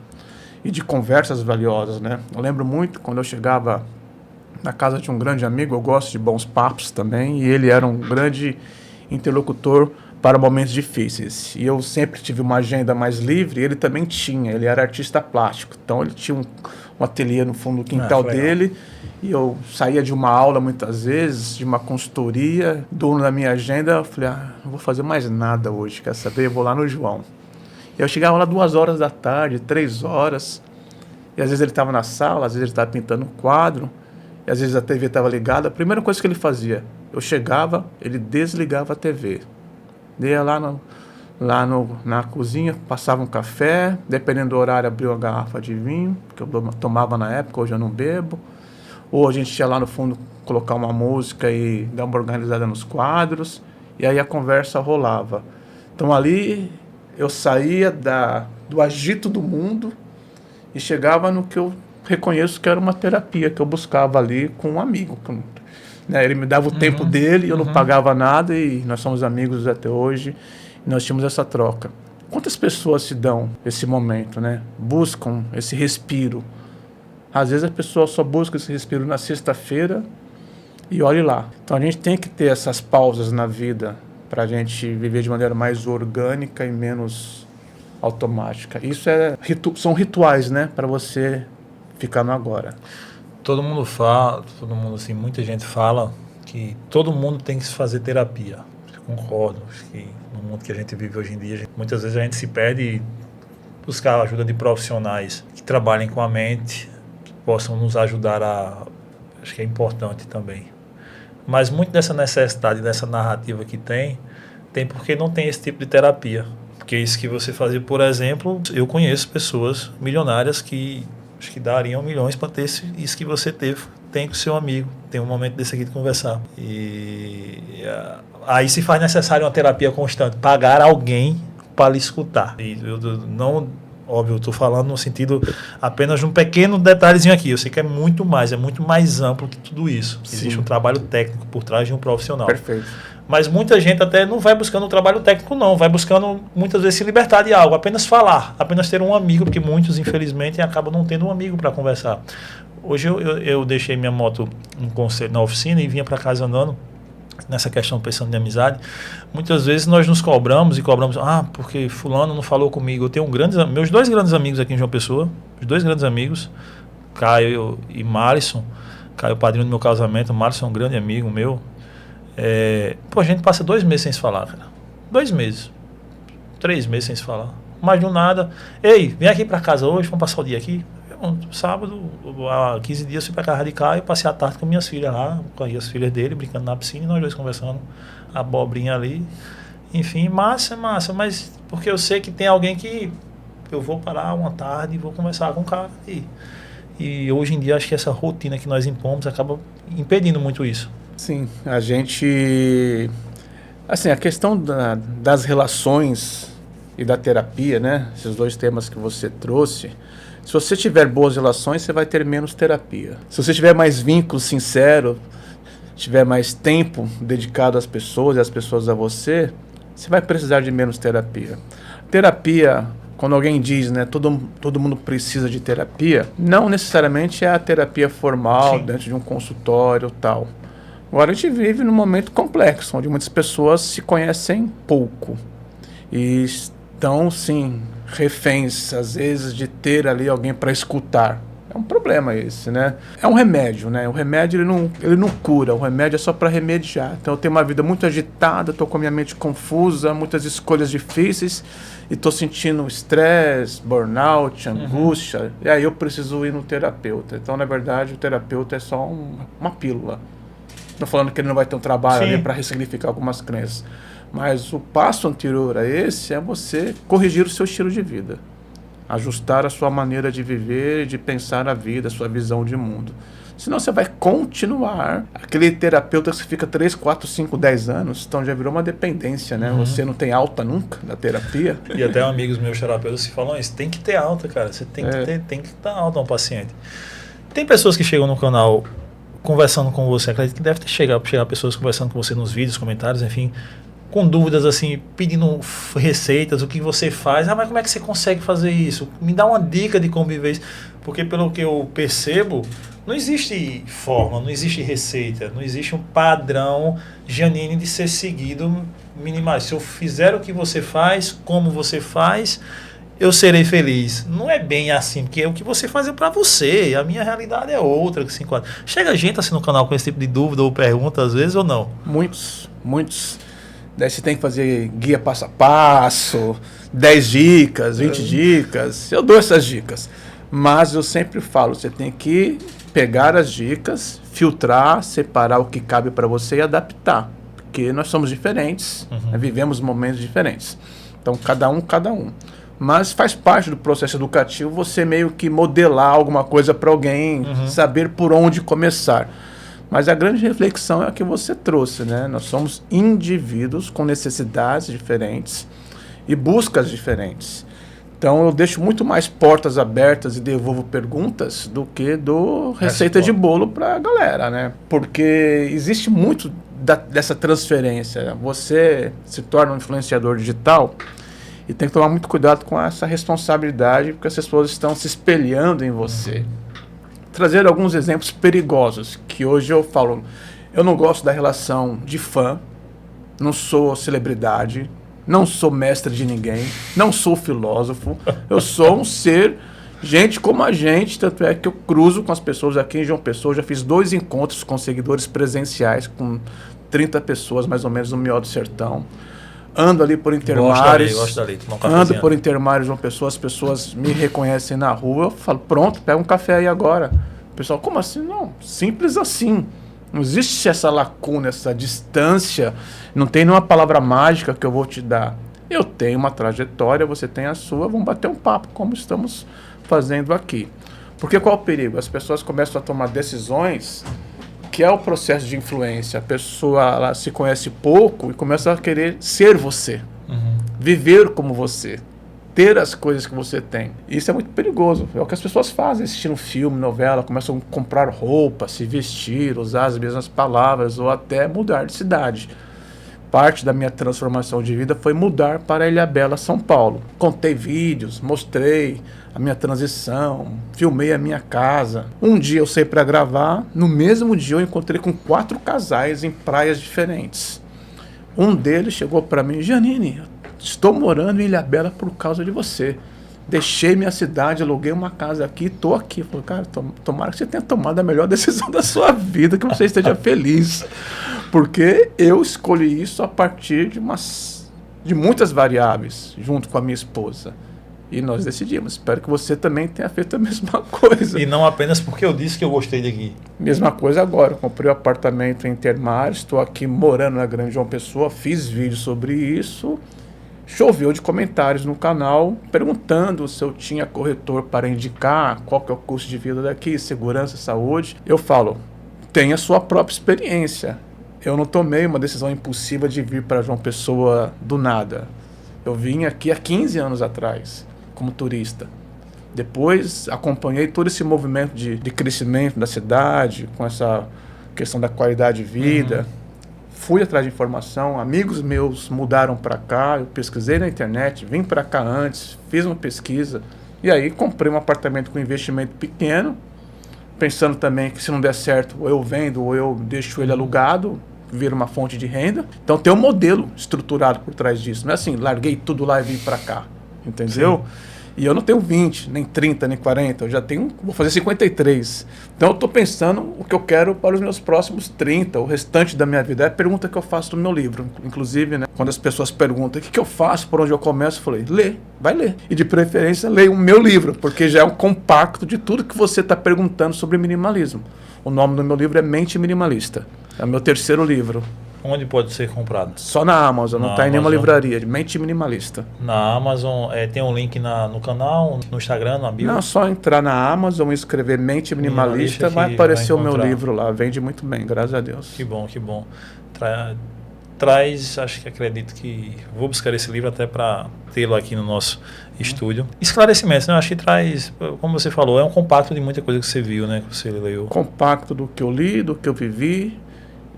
e de conversas valiosas, né? Eu lembro muito quando eu chegava na casa de um grande amigo, eu gosto de bons papos também, e ele era um grande interlocutor para momentos difíceis. E eu sempre tive uma agenda mais livre, e ele também tinha, ele era artista plástico, então ele tinha um ateliê no fundo do quintal dele, e eu saía de uma aula muitas vezes, de uma consultoria, dono da minha agenda, eu falei, não vou fazer mais nada hoje, quer saber? Eu vou lá no João. E eu chegava lá 2 horas da tarde, 3 horas, e às vezes ele estava na sala, às vezes ele estava pintando um quadro, e às vezes a TV estava ligada. A primeira coisa que ele fazia, eu chegava, ele desligava a TV. Ia lá na cozinha, passava um café, dependendo do horário, abria uma garrafa de vinho, que eu tomava na época, hoje eu não bebo. Ou a gente ia lá no fundo colocar uma música e dar uma organizada nos quadros, e aí a conversa rolava. Então ali eu saía do agito do mundo e chegava no que eu reconheço que era uma terapia que eu buscava ali com um amigo. Né? Ele me dava o tempo dele, eu não pagava nada, e nós somos amigos até hoje, e nós tínhamos essa troca. Quantas pessoas se dão esse momento, né? Buscam esse respiro? Às vezes a pessoa só busca esse respiro na sexta-feira e olhe lá. Então a gente tem que ter essas pausas na vida para a gente viver de maneira mais orgânica e menos automática. Isso são rituais, né? Para você ficar no agora. Todo mundo fala, assim, muita gente fala que todo mundo tem que fazer terapia. Eu concordo. Acho que no mundo que a gente vive hoje em dia, muitas vezes a gente se perde e buscar a ajuda de profissionais que trabalhem com a mente, que possam nos ajudar acho que é importante também. Mas muito dessa necessidade, dessa narrativa que tem porque não tem esse tipo de terapia. Porque isso que você fazia, por exemplo, eu conheço pessoas milionárias que acho que dariam milhões para ter isso que você tem com o seu amigo. Tem um momento desse aqui de conversar. E aí se faz necessário uma terapia constante. Pagar alguém para lhe escutar. E óbvio, eu estou falando no sentido apenas de um pequeno detalhezinho aqui. Eu sei que é muito mais amplo que tudo isso. Sim. Existe um trabalho técnico por trás de um profissional. Perfeito. Mas muita gente até não vai buscando o trabalho técnico, não. Vai buscando, muitas vezes, se libertar de algo. Apenas falar. Apenas ter um amigo, porque muitos, infelizmente, acabam não tendo um amigo para conversar. Hoje eu deixei minha moto na oficina e vinha para casa andando, nessa questão, pensando em amizade. Muitas vezes nós nos cobramos, porque fulano não falou comigo. Eu tenho meus 2 grandes amigos aqui em João Pessoa, os 2 grandes amigos, Caio e Márcio. Caio, padrinho do meu casamento, Márcio é um grande amigo meu. A gente passa 2 meses sem se falar, cara. 2 meses. 3 meses sem se falar. Mas do nada, ei, vem aqui pra casa hoje, vamos passar o dia aqui. Sábado, há 15 dias, fui pra casa de Caio, passei a tarde com minhas filhas lá, com as filhas dele, brincando na piscina, e nós 2 conversando, abobrinha ali. Enfim, massa, mas porque eu sei que tem alguém que eu vou parar uma tarde e vou conversar com o cara. E hoje em dia, acho que essa rotina que nós impomos acaba impedindo muito isso. Sim, a gente... Assim, a questão das relações e da terapia, né? Esses 2 temas que você trouxe. Se você tiver boas relações, você vai ter menos terapia. Se você tiver mais vínculo sincero, tiver mais tempo dedicado às pessoas e as pessoas a você, você vai precisar de menos terapia. Terapia, quando alguém diz, né, todo mundo precisa de terapia, não necessariamente é a terapia formal, sim, dentro de um consultório e tal. Agora a gente vive num momento complexo, onde muitas pessoas se conhecem pouco e estão, sim, reféns, às vezes, de ter ali alguém para escutar. É um problema esse, né? É um remédio, né? O remédio, ele não cura, o remédio é só para remediar. Então eu tenho uma vida muito agitada, estou com a minha mente confusa, muitas escolhas difíceis, e estou sentindo estresse, burnout, angústia, e aí eu preciso ir no terapeuta. Então, na verdade, o terapeuta é só uma pílula. Estou falando que ele não vai ter um trabalho ali para ressignificar algumas crenças. Mas o passo anterior a esse é você corrigir o seu estilo de vida. Ajustar a sua maneira de viver, de pensar a vida, a sua visão de mundo. Senão você vai continuar. Aquele terapeuta que você fica 3, 4, 5, 10 anos, então já virou uma dependência, né? Você não tem alta nunca da terapia. E até amigos meus terapeutas que falam isso, tem que ter alta, cara. Você tem que dar alta a um paciente. Tem pessoas que chegam no canal conversando com você, acredito que deve ter chegado pessoas conversando com você nos vídeos, comentários, enfim, com dúvidas assim, pedindo receitas, o que você faz, mas como é que você consegue fazer isso? Me dá uma dica de como viver isso, porque pelo que eu percebo, não existe forma, não existe receita, não existe um padrão Janine de ser seguido minimal. Se eu fizer o que você faz, como você faz, eu serei feliz. Não é bem assim, porque o que você faz é para você, a minha realidade é outra que se enquadra. Chega gente assim no canal com esse tipo de dúvida ou pergunta às vezes ou não? Muitos. Daí você tem que fazer guia passo a passo, 10 dicas, 20 dicas. Eu dou essas dicas. Mas eu sempre falo, você tem que pegar as dicas, filtrar, separar o que cabe para você e adaptar. Porque nós somos diferentes, vivemos momentos diferentes. Então, cada um. Mas faz parte do processo educativo você meio que modelar alguma coisa para alguém, saber por onde começar. Mas a grande reflexão é a que você trouxe, né? Nós somos indivíduos com necessidades diferentes e buscas diferentes. Então eu deixo muito mais portas abertas e devolvo perguntas do que dou receita de bolo para a galera, né? Porque existe muito dessa transferência. Você se torna um influenciador digital e tem que tomar muito cuidado com essa responsabilidade, porque as pessoas estão se espelhando em você. Trazer alguns exemplos perigosos, que hoje eu falo, eu não gosto da relação de fã, não sou celebridade, não sou mestre de ninguém, não sou filósofo, eu sou um ser, gente como a gente, tanto é que eu cruzo com as pessoas aqui em João Pessoa, já fiz 2 encontros com seguidores presenciais, com 30 pessoas mais ou menos no Mió do Sertão. Ando ali por Intermares, ando por Intermares, João Pessoa, as pessoas me reconhecem na rua, eu falo, pronto, pega um café aí agora. O pessoal, como assim? Não, simples assim. Não existe essa lacuna, essa distância, não tem nenhuma palavra mágica que eu vou te dar. Eu tenho uma trajetória, você tem a sua, vamos bater um papo, como estamos fazendo aqui. Porque qual é o perigo? As pessoas começam a tomar decisões, que é o processo de influência. A pessoa ela se conhece pouco e começa a querer ser você, viver como você, ter as coisas que você tem. Isso é muito perigoso. É o que as pessoas fazem, assistir um filme, novela, começam a comprar roupa, se vestir, usar as mesmas palavras ou até mudar de cidade. Parte da minha transformação de vida foi mudar para Ilhabela, São Paulo. Contei vídeos, mostrei a minha transição, filmei a minha casa. Um dia eu saí para gravar, no mesmo dia eu encontrei com 4 casais em praias diferentes. Um deles chegou para mim, Janine, estou morando em Ilhabela por causa de você. Deixei minha cidade, aluguei uma casa aqui, estou aqui. Eu falei, cara, tomara que você tenha tomado a melhor decisão da sua vida, que você esteja feliz. Porque eu escolhi isso a partir de muitas variáveis, junto com a minha esposa. E nós decidimos. Espero que você também tenha feito a mesma coisa. E não apenas porque eu disse que eu gostei daqui. Mesma coisa agora. Eu comprei um apartamento em Intermares, estou aqui morando na Grande João Pessoa, fiz vídeo sobre isso. Choveu de comentários no canal, perguntando se eu tinha corretor para indicar, qual que é o custo de vida daqui, segurança, saúde. Eu falo, tenha sua própria experiência. Eu não tomei uma decisão impulsiva de vir para João Pessoa do nada. Eu vim aqui há 15 anos atrás, como turista. Depois acompanhei todo esse movimento de crescimento da cidade, com essa questão da qualidade de vida. Fui atrás de informação, amigos meus mudaram para cá, eu pesquisei na internet, vim para cá antes, fiz uma pesquisa. E aí comprei um apartamento com investimento pequeno, pensando também que se não der certo, ou eu vendo ou eu deixo ele alugado, vira uma fonte de renda. Então tem um modelo estruturado por trás disso. Não é assim, larguei tudo lá e vim para cá, entendeu? Sim. E eu não tenho 20, nem 30, nem 40, eu já tenho, vou fazer 53. Então eu estou pensando o que eu quero para os meus próximos 30, o restante da minha vida. É a pergunta que eu faço no meu livro. Inclusive, né, quando as pessoas perguntam o que eu faço, por onde eu começo, eu falei, lê, vai ler. E de preferência, leia o meu livro, porque já é um compacto de tudo que você está perguntando sobre minimalismo. O nome do meu livro é Mente Minimalista. É o meu 3º livro. Onde pode ser comprado? Só na Amazon, não está em nenhuma livraria. Mente Minimalista. Na Amazon, tem um link no canal, no Instagram, na bio? Não, só entrar na Amazon e escrever Mente Minimalista, vai aparecer o meu livro lá. Vende muito bem, graças a Deus. Que bom, que bom. Acredito que vou buscar esse livro até para tê-lo aqui no nosso estúdio. Esclarecimentos, né? Eu acho que traz, como você falou, é um compacto de muita coisa que você viu, né? Que você leu. Compacto do que eu li, do que eu vivi,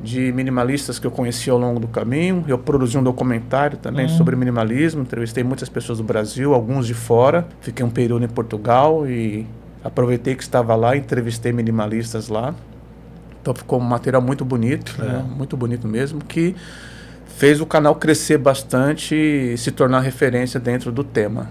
de minimalistas que eu conheci ao longo do caminho. Eu produzi um documentário também sobre minimalismo, entrevistei muitas pessoas do Brasil, alguns de fora. Fiquei um período em Portugal e aproveitei que estava lá, entrevistei minimalistas lá. Então ficou um material muito bonito, né? Muito bonito mesmo, que fez o canal crescer bastante e se tornar referência dentro do tema.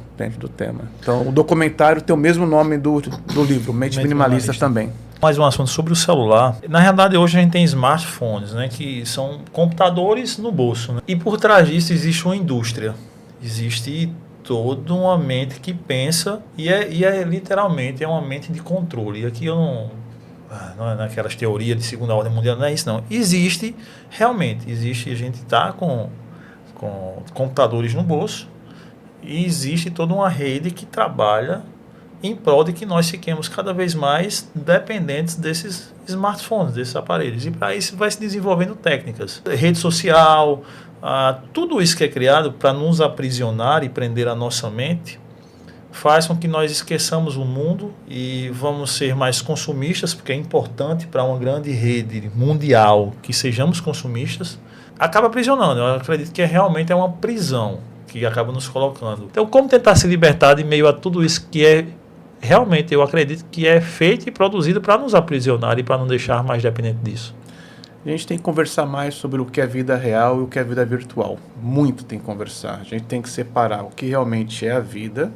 Então o documentário tem o mesmo nome do livro, Mente Minimalista também. Mais um assunto sobre o celular. Na realidade, hoje a gente tem smartphones, né, que são computadores no bolso, né? E por trás disso existe uma indústria. Existe toda uma mente que pensa e é literalmente uma mente de controle. E aqui eu não é naquelas teorias de segunda ordem mundial, não é isso não. Realmente existe, a gente está com computadores no bolso e existe toda uma rede que trabalha em prol de que nós fiquemos cada vez mais dependentes desses smartphones, desses aparelhos. E para isso vai se desenvolvendo técnicas. Rede social, tudo isso que é criado para nos aprisionar e prender a nossa mente, faz com que nós esqueçamos o mundo e vamos ser mais consumistas, porque é importante para uma grande rede mundial que sejamos consumistas. Acaba aprisionando. Eu acredito que realmente é uma prisão que acaba nos colocando. Então, como tentar se libertar de meio a tudo isso que realmente, eu acredito que é feito e produzido para nos aprisionar e para não deixar mais dependente disso? A gente tem que conversar mais sobre o que é vida real e o que é vida virtual. Muito tem que conversar. A gente tem que separar o que realmente é a vida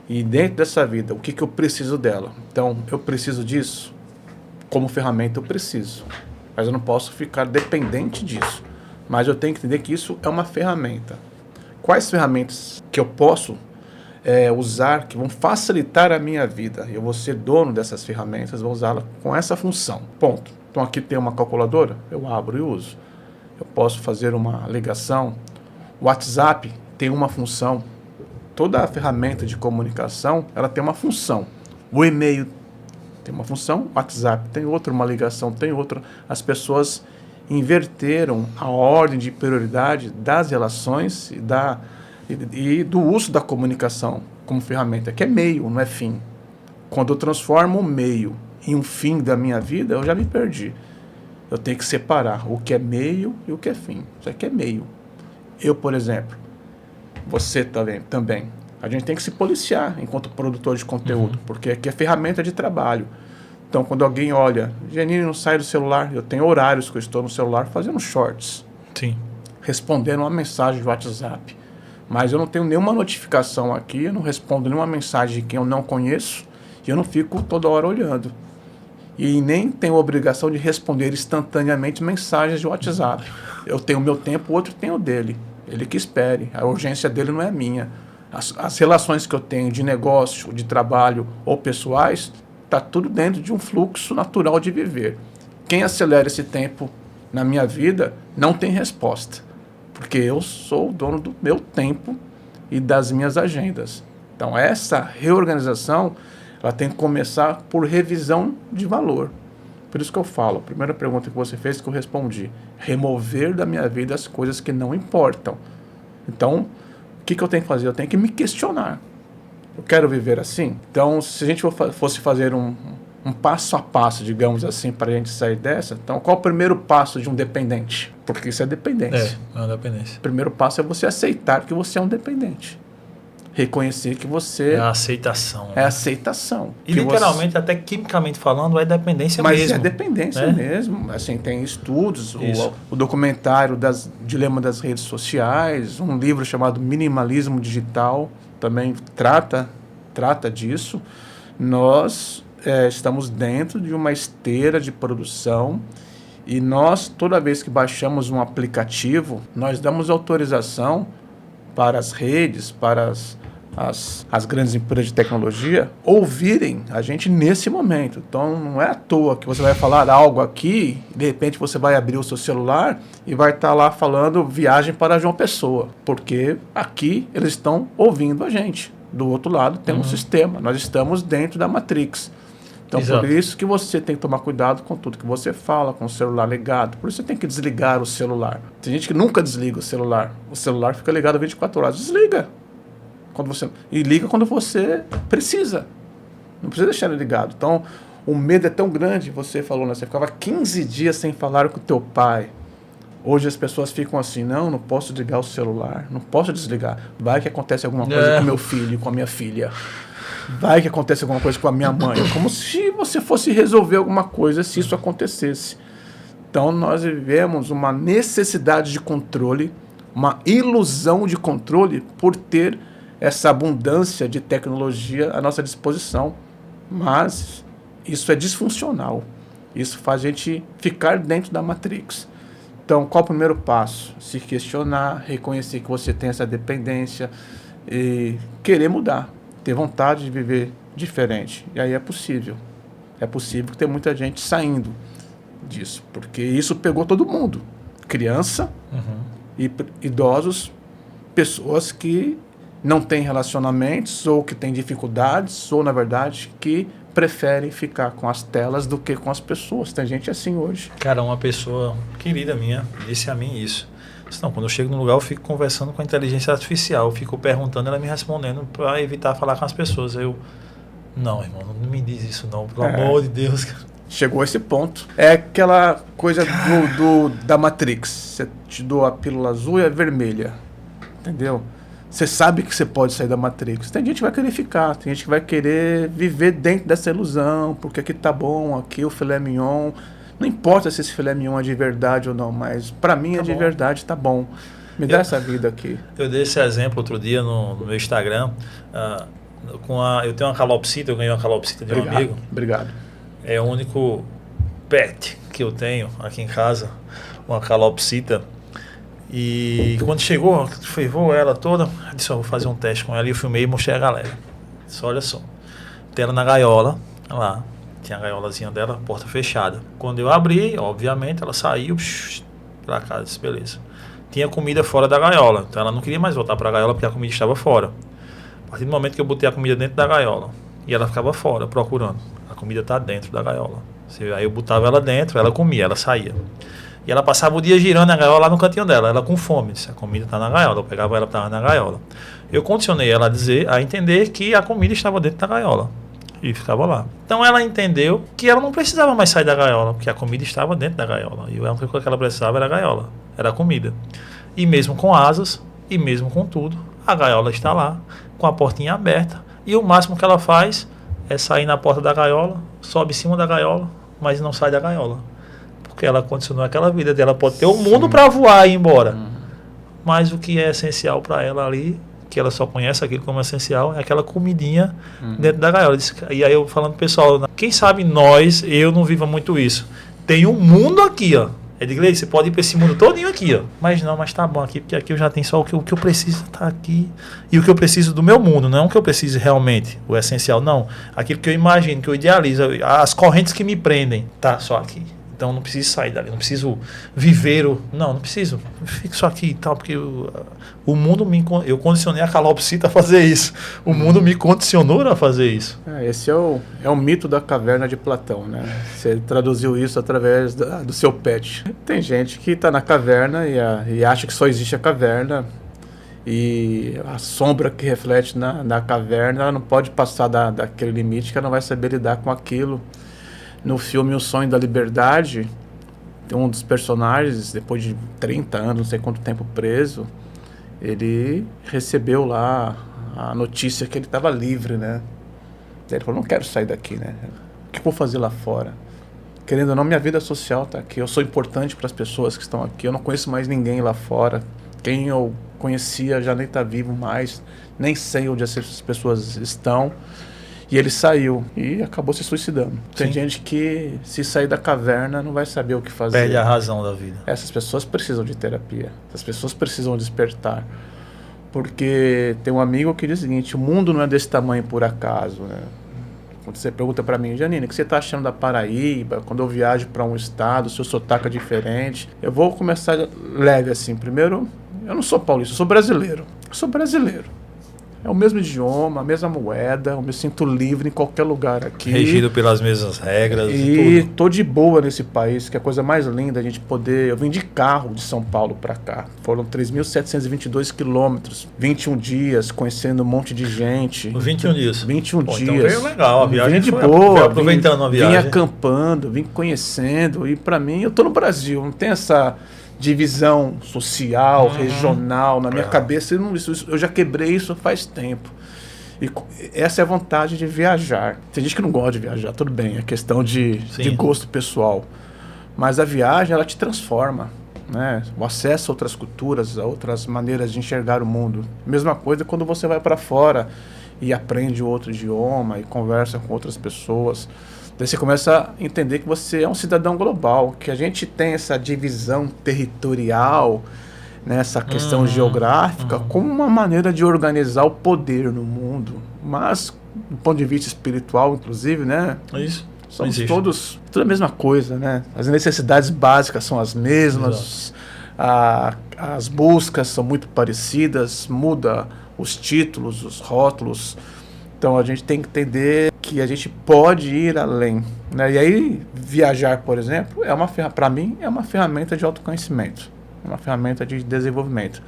e dentro dessa vida, o que eu preciso dela. Então, eu preciso disso? Como ferramenta eu preciso. Mas eu não posso ficar dependente disso. Mas eu tenho que entender que isso é uma ferramenta. Quais ferramentas que eu posso usar, que vão facilitar a minha vida? Eu vou ser dono dessas ferramentas, vou usá-las com essa função. Ponto. Então aqui tem uma calculadora, eu abro e uso. Eu posso fazer uma ligação. O WhatsApp tem uma função. Toda a ferramenta de comunicação, ela tem uma função. O e-mail tem uma função, o WhatsApp tem outra, uma ligação tem outra. As pessoas inverteram a ordem de prioridade das relações e do uso da comunicação como ferramenta, que é meio, não é fim. Quando eu transformo o meio em um fim da minha vida, eu já me perdi. Eu tenho que separar o que é meio e o que é fim. Isso aqui é meio. Eu, por exemplo, você também. A gente tem que se policiar enquanto produtor de conteúdo, porque aqui é ferramenta de trabalho. Então, quando alguém olha, Genini não sai do celular, eu tenho horários que eu estou no celular fazendo shorts. Sim. Respondendo uma mensagem de WhatsApp. Mas eu não tenho nenhuma notificação aqui, eu não respondo nenhuma mensagem de quem eu não conheço e eu não fico toda hora olhando. E nem tenho a obrigação de responder instantaneamente mensagens de WhatsApp. Eu tenho o meu tempo, o outro tem o dele. Ele que espere. A urgência dele não é minha. As relações que eu tenho de negócio, de trabalho ou pessoais, está tudo dentro de um fluxo natural de viver. Quem acelera esse tempo na minha vida não tem resposta. Porque eu sou o dono do meu tempo e das minhas agendas. Então, essa reorganização, ela tem que começar por revisão de valor. Por isso que eu falo, a primeira pergunta que você fez que eu respondi, remover da minha vida as coisas que não importam. Então, o que eu tenho que fazer? Eu tenho que me questionar. Eu quero viver assim? Então, se a gente fosse fazer um passo a passo, digamos assim, para a gente sair dessa, então qual é o primeiro passo de um dependente? Porque isso é dependência. É uma dependência. O primeiro passo é você aceitar que você é um dependente. Reconhecer que você... É a aceitação. É a aceitação. E literalmente, até quimicamente falando, é dependência mesmo. Mas é dependência mesmo. Assim, tem estudos, o documentário Dilema das Redes Sociais, um livro chamado Minimalismo Digital, também trata disso. Nós estamos dentro de uma esteira de produção e nós, toda vez que baixamos um aplicativo, nós damos autorização para as redes, para as grandes empresas de tecnologia ouvirem a gente nesse momento. Então, não é à toa que você vai falar algo aqui, e de repente você vai abrir o seu celular e vai estar lá falando viagem para João Pessoa, porque aqui eles estão ouvindo a gente. Do outro lado tem um sistema, nós estamos dentro da Matrix. Então, Exato. por isso que você tem que tomar cuidado com tudo que você fala, com o celular ligado. Por isso você tem que desligar o celular. Tem gente que nunca desliga o celular. O celular fica ligado 24 horas. Desliga. E liga quando você precisa. Não precisa deixar ele ligado. Então, o medo é tão grande. Você falou, né? Você ficava 15 dias sem falar com o teu pai. Hoje as pessoas ficam assim, não posso desligar o celular. Não posso desligar. Vai que acontece alguma coisa com meu filho, com a minha filha. Vai que acontece alguma coisa com a minha mãe. Como se você fosse resolver alguma coisa se isso acontecesse. Então, nós vivemos uma necessidade de controle, uma ilusão de controle por ter essa abundância de tecnologia à nossa disposição. Mas isso é disfuncional. Isso faz a gente ficar dentro da Matrix. Então, qual o primeiro passo? Se questionar, reconhecer que você tem essa dependência e querer mudar. Ter vontade de viver diferente. E aí é possível. É possível que tem muita gente saindo disso. Porque isso pegou todo mundo. Criança, e idosos, pessoas que não têm relacionamentos ou que têm dificuldades ou, na verdade, que preferem ficar com as telas do que com as pessoas. Tem gente assim hoje. Cara, uma pessoa querida minha disse a mim isso. Não, quando eu chego no lugar, eu fico conversando com a inteligência artificial, eu fico perguntando, ela me respondendo para evitar falar com as pessoas. Não, irmão, não me diz isso não, pelo amor de Deus. Chegou a esse ponto. É aquela coisa da Matrix. Você te dou a pílula azul e a vermelha. Entendeu? Você sabe que você pode sair da Matrix. Tem gente que vai querer ficar, tem gente que vai querer viver dentro dessa ilusão, porque aqui tá bom, aqui o filé mignon. Não importa se esse filé mignon é de verdade ou não, mas pra mim é de verdade, tá bom. Me dá essa vida aqui. Eu dei esse exemplo outro dia no meu Instagram. Eu tenho uma calopsita, eu ganhei uma calopsita de um amigo. Obrigado. É o único pet que eu tenho aqui em casa, uma calopsita. E quando chegou, fervou ela toda, eu disse, vou fazer um teste com ela, e eu filmei e mostrei a galera. Disse, olha só, tem ela na gaiola, lá, tinha a gaiolazinha dela, porta fechada. Quando eu abri, obviamente, ela saiu pra casa, disse, beleza. Tinha comida fora da gaiola, então ela não queria mais voltar pra gaiola porque a comida estava fora. A partir do momento que eu botei a comida dentro da gaiola, e ela ficava fora, procurando, a comida tá dentro da gaiola. Aí eu botava ela dentro, ela comia, ela saía. E ela passava o dia girando a gaiola lá no cantinho dela, ela com fome, disse, a comida está na gaiola, eu pegava ela, estava na gaiola. Eu condicionei ela a entender que a comida estava dentro da gaiola, e ficava lá. Então ela entendeu que ela não precisava mais sair da gaiola, porque a comida estava dentro da gaiola, e a única coisa que ela precisava era a gaiola, era a comida. E mesmo com asas, e mesmo com tudo, a gaiola está lá, com a portinha aberta, e o máximo que ela faz é sair na porta da gaiola, sobe em cima da gaiola, mas não sai da gaiola. Porque ela continuou aquela vida dela, pode ter o mundo para voar e ir embora. Mas o que é essencial para ela ali, que ela só conhece aquilo como essencial, é aquela comidinha dentro da gaiola. E aí eu falando pro pessoal, quem sabe eu não viva muito isso. Tem um mundo aqui, ó. Edgley, você pode ir para esse mundo todinho aqui, ó. Mas tá bom aqui, porque aqui eu já tenho só o que eu preciso tá aqui. E o que eu preciso do meu mundo, não é o que eu preciso realmente, o essencial, não. Aquilo que eu imagino, que eu idealizo, as correntes que me prendem, tá só aqui. Então não preciso sair dali, não preciso viver não preciso, eu fico só aqui e tal, porque o mundo eu condicionei a calopsita a fazer isso, o mundo me condicionou a fazer isso. Esse é o mito da caverna de Platão, né? Você traduziu isso através do seu pet. Tem gente que está na caverna e acha que só existe a caverna, e a sombra que reflete na caverna, ela não pode passar daquele limite, que ela não vai saber lidar com aquilo. No filme O Sonho da Liberdade, um dos personagens, depois de 30 anos, não sei quanto tempo preso, ele recebeu lá a notícia que ele estava livre, né? Ele falou, não quero sair daqui, né? O que eu vou fazer lá fora? Querendo ou não, minha vida social está aqui. Eu sou importante para as pessoas que estão aqui. Eu não conheço mais ninguém lá fora. Quem eu conhecia já nem está vivo mais. Nem sei onde essas pessoas estão. E ele saiu e acabou se suicidando. Tem gente que, se sair da caverna, não vai saber o que fazer. Perde a razão da vida. Essas pessoas precisam de terapia. Essas pessoas precisam despertar. Porque tem um amigo que diz o seguinte: o mundo não é desse tamanho por acaso, né? Quando você pergunta para mim, Janine, o que você está achando da Paraíba? Quando eu viajo para um estado, o seu sotaque é diferente. Eu vou começar leve assim. Primeiro, eu não sou paulista, eu sou brasileiro. Eu sou brasileiro. É o mesmo idioma, a mesma moeda, eu me sinto livre em qualquer lugar aqui. Regido pelas mesmas regras e tudo. tô de boa nesse país, que é a coisa mais linda a gente poder... Eu vim de carro de São Paulo para cá. Foram 3.722 quilômetros, 21 dias, conhecendo um monte de gente. 21 dias. 21 Pô, dias. Então veio legal, a viagem vim de foi boa, aproveitando a viagem. Vim acampando, vim conhecendo. E para mim, eu tô no Brasil, não tem essa divisão social, regional, na minha cabeça, eu já quebrei isso faz tempo. E essa é a vantagem de viajar. Tem gente que não gosta de viajar, tudo bem, é questão de gosto pessoal. Mas a viagem, ela te transforma, né? O acesso a outras culturas, a outras maneiras de enxergar o mundo. Mesma coisa quando você vai para fora e aprende outro idioma e conversa com outras pessoas. Daí você começa a entender que você é um cidadão global, que a gente tem essa divisão territorial, né, essa questão geográfica, como uma maneira de organizar o poder no mundo. Mas, do ponto de vista espiritual, inclusive, né? Isso. Somos todos tudo a mesma coisa, né? As necessidades básicas são as mesmas, as buscas são muito parecidas, muda os títulos, os rótulos. Então a gente tem que entender que a gente pode ir além, né? E aí viajar, por exemplo, para mim é uma ferramenta de autoconhecimento, é uma ferramenta de desenvolvimento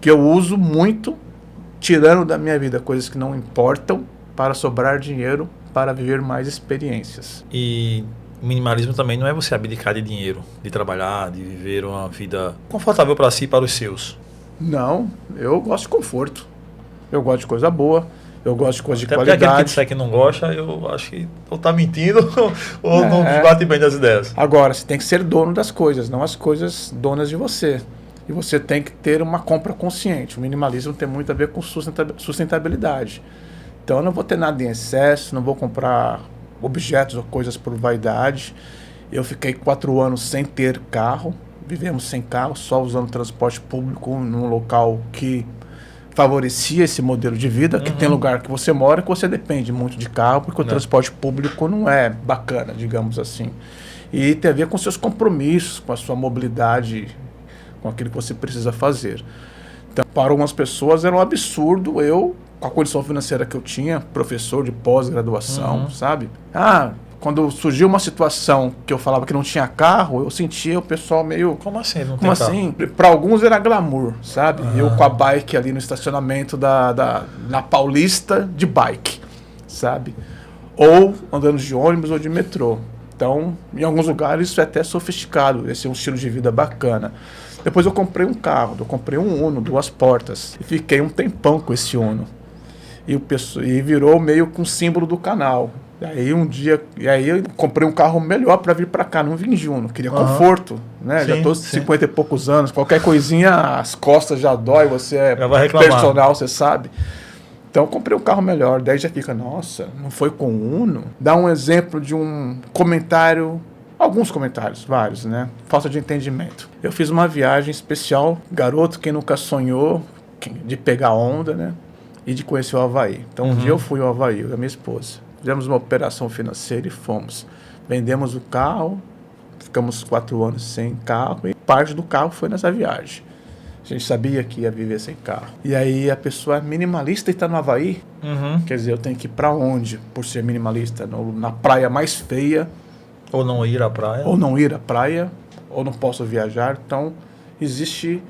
que eu uso muito, tirando da minha vida coisas que não importam para sobrar dinheiro para viver mais experiências. E o minimalismo também não é você abdicar de dinheiro, de trabalhar, de viver uma vida confortável para si e para os seus. Não, eu gosto de conforto, eu gosto de coisa boa. Eu gosto de coisa de qualidade. Até aquele que disser que não gosta, eu acho que ou tá mentindo ou não bate bem das ideias. Agora, você tem que ser dono das coisas, não as coisas donas de você. E você tem que ter uma compra consciente. O minimalismo tem muito a ver com sustentabilidade. Então eu não vou ter nada em excesso, não vou comprar objetos ou coisas por vaidade. Eu fiquei 4 anos sem ter carro, vivemos sem carro, só usando transporte público num local que favorecia esse modelo de vida, que tem lugar que você mora que você depende muito de carro, porque o transporte público não é bacana, digamos assim. E tem a ver com seus compromissos, com a sua mobilidade, com aquilo que você precisa fazer. Então, para algumas pessoas era um absurdo eu, com a condição financeira que eu tinha, professor de pós-graduação, sabe? Quando surgiu uma situação que eu falava que não tinha carro, eu sentia o pessoal meio... Como assim? Não Como tem assim? Para alguns era glamour, sabe? Eu com a bike ali no estacionamento na Paulista de bike, sabe? Ou andando de ônibus ou de metrô. Então, em alguns lugares isso é até sofisticado, esse é um estilo de vida bacana. Depois eu comprei um carro, eu comprei um Uno, 2 portas, e fiquei um tempão com esse Uno. E virou meio com símbolo do canal. Aí eu comprei um carro melhor para vir para cá, não vim de Uno, queria conforto, né? Sim, já tô 50 e poucos anos, qualquer coisinha as costas já dói, você é personal, você sabe. Então eu comprei um carro melhor, daí já fica, nossa, não foi com Uno? Dá um exemplo de um comentário, alguns comentários, vários, né? Falta de entendimento. Eu fiz uma viagem especial, garoto, quem nunca sonhou de pegar onda, né? E de conhecer o Havaí. Então um dia eu fui ao Havaí, eu e a minha esposa. Fizemos uma operação financeira e fomos. Vendemos o carro, ficamos 4 anos sem carro e parte do carro foi nessa viagem. A gente sabia que ia viver sem carro. E aí a pessoa é minimalista e está no Havaí. Quer dizer, eu tenho que ir para onde por ser minimalista? Na praia mais feia. Ou não ir à praia. Ou não ir à praia, ou não posso viajar. Então, existe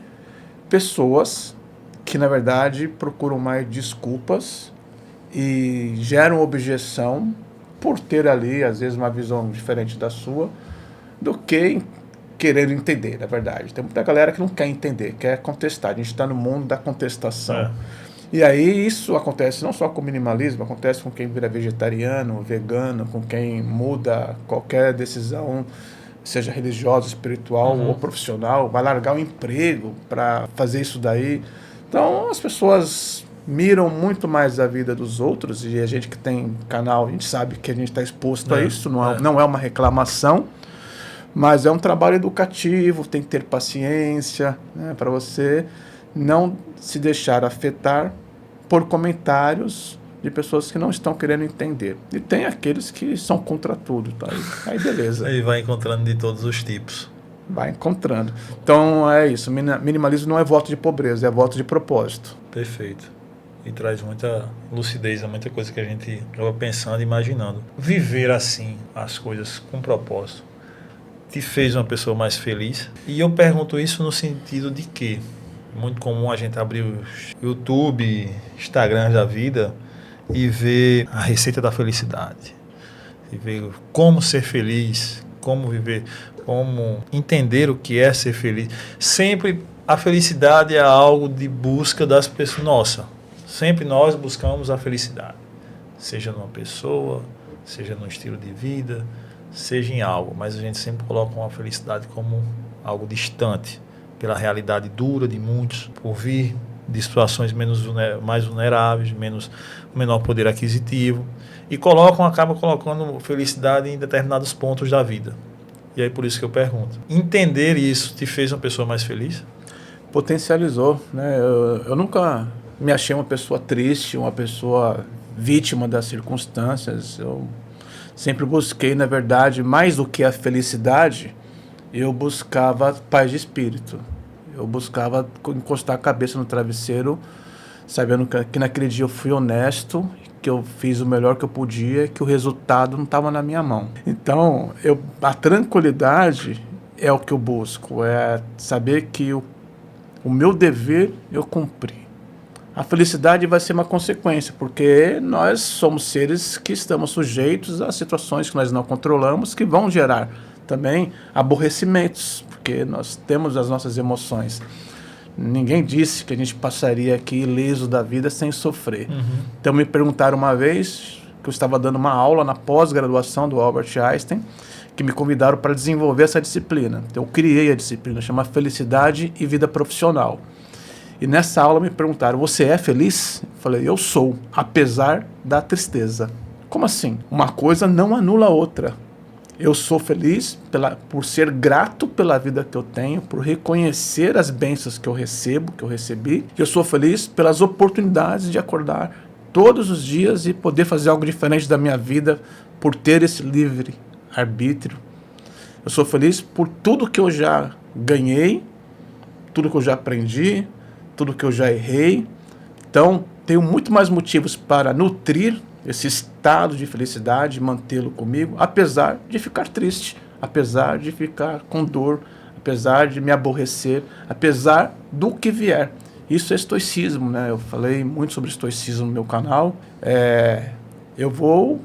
pessoas que, na verdade, procuram mais desculpas e geram objeção por ter ali, às vezes, uma visão diferente da sua, do que querer entender, na verdade. Tem muita galera que não quer entender, quer contestar. A gente está no mundo da contestação. E aí isso acontece não só com o minimalismo, acontece com quem vira vegetariano, vegano, com quem muda qualquer decisão, seja religiosa, espiritual ou profissional, vai largar o emprego para fazer isso daí. Então as pessoas miram muito mais a vida dos outros, e a gente que tem canal, a gente sabe que a gente está exposto a isso, não é uma reclamação, mas é um trabalho educativo, tem que ter paciência, né, para você não se deixar afetar por comentários de pessoas que não estão querendo entender. E tem aqueles que são contra tudo, tá? Aí beleza. Aí vai encontrando de todos os tipos. Vai encontrando. Então é isso, minimalismo não é voto de pobreza, é voto de propósito. Perfeito. E traz muita lucidez a muita coisa que a gente estava pensando e imaginando. Viver assim, as coisas com propósito, te fez uma pessoa mais feliz? E eu pergunto isso no sentido de que muito comum a gente abrir o YouTube, Instagram da vida e ver a receita da felicidade. E ver como ser feliz, como viver, como entender o que é ser feliz. Sempre a felicidade é algo de busca das pessoas. Nossa, sempre nós buscamos a felicidade. Seja numa pessoa, seja no estilo de vida, seja em algo. Mas a gente sempre coloca uma felicidade como algo distante, pela realidade dura de muitos, por vir de situações mais vulneráveis, menor poder aquisitivo, e acaba colocando felicidade em determinados pontos da vida. E aí por isso que eu pergunto, entender isso te fez uma pessoa mais feliz? Potencializou, né? Eu nunca me achei uma pessoa triste, uma pessoa vítima das circunstâncias. Eu sempre busquei, na verdade, mais do que a felicidade, eu buscava paz de espírito. Eu buscava encostar a cabeça no travesseiro, sabendo que naquele dia eu fui honesto, que eu fiz o melhor que eu podia, que o resultado não estava na minha mão. Então, a tranquilidade é o que eu busco, é saber que o meu dever eu cumpri. A felicidade vai ser uma consequência, porque nós somos seres que estamos sujeitos a situações que nós não controlamos, que vão gerar também aborrecimentos, porque nós temos as nossas emoções. Ninguém disse que a gente passaria aqui ileso da vida sem sofrer. Então me perguntaram uma vez, que eu estava dando uma aula na pós-graduação do Albert Einstein, que me convidaram para desenvolver essa disciplina. Então eu criei a disciplina, chama Felicidade e Vida Profissional. E nessa aula me perguntaram, você é feliz? Eu falei, eu sou, apesar da tristeza. Como assim? Uma coisa não anula a outra. Eu sou feliz por ser grato pela vida que eu tenho, por reconhecer as bênçãos que eu recebo, que eu recebi. Eu sou feliz pelas oportunidades de acordar todos os dias e poder fazer algo diferente da minha vida, por ter esse livre arbítrio. Eu sou feliz por tudo que eu já ganhei, tudo que eu já aprendi, tudo que eu já errei. Então, tenho muito mais motivos para nutrir esse estado de felicidade, mantê-lo comigo, apesar de ficar triste, apesar de ficar com dor, apesar de me aborrecer, apesar do que vier. Isso é estoicismo, né? Eu falei muito sobre estoicismo no meu canal. Eu vou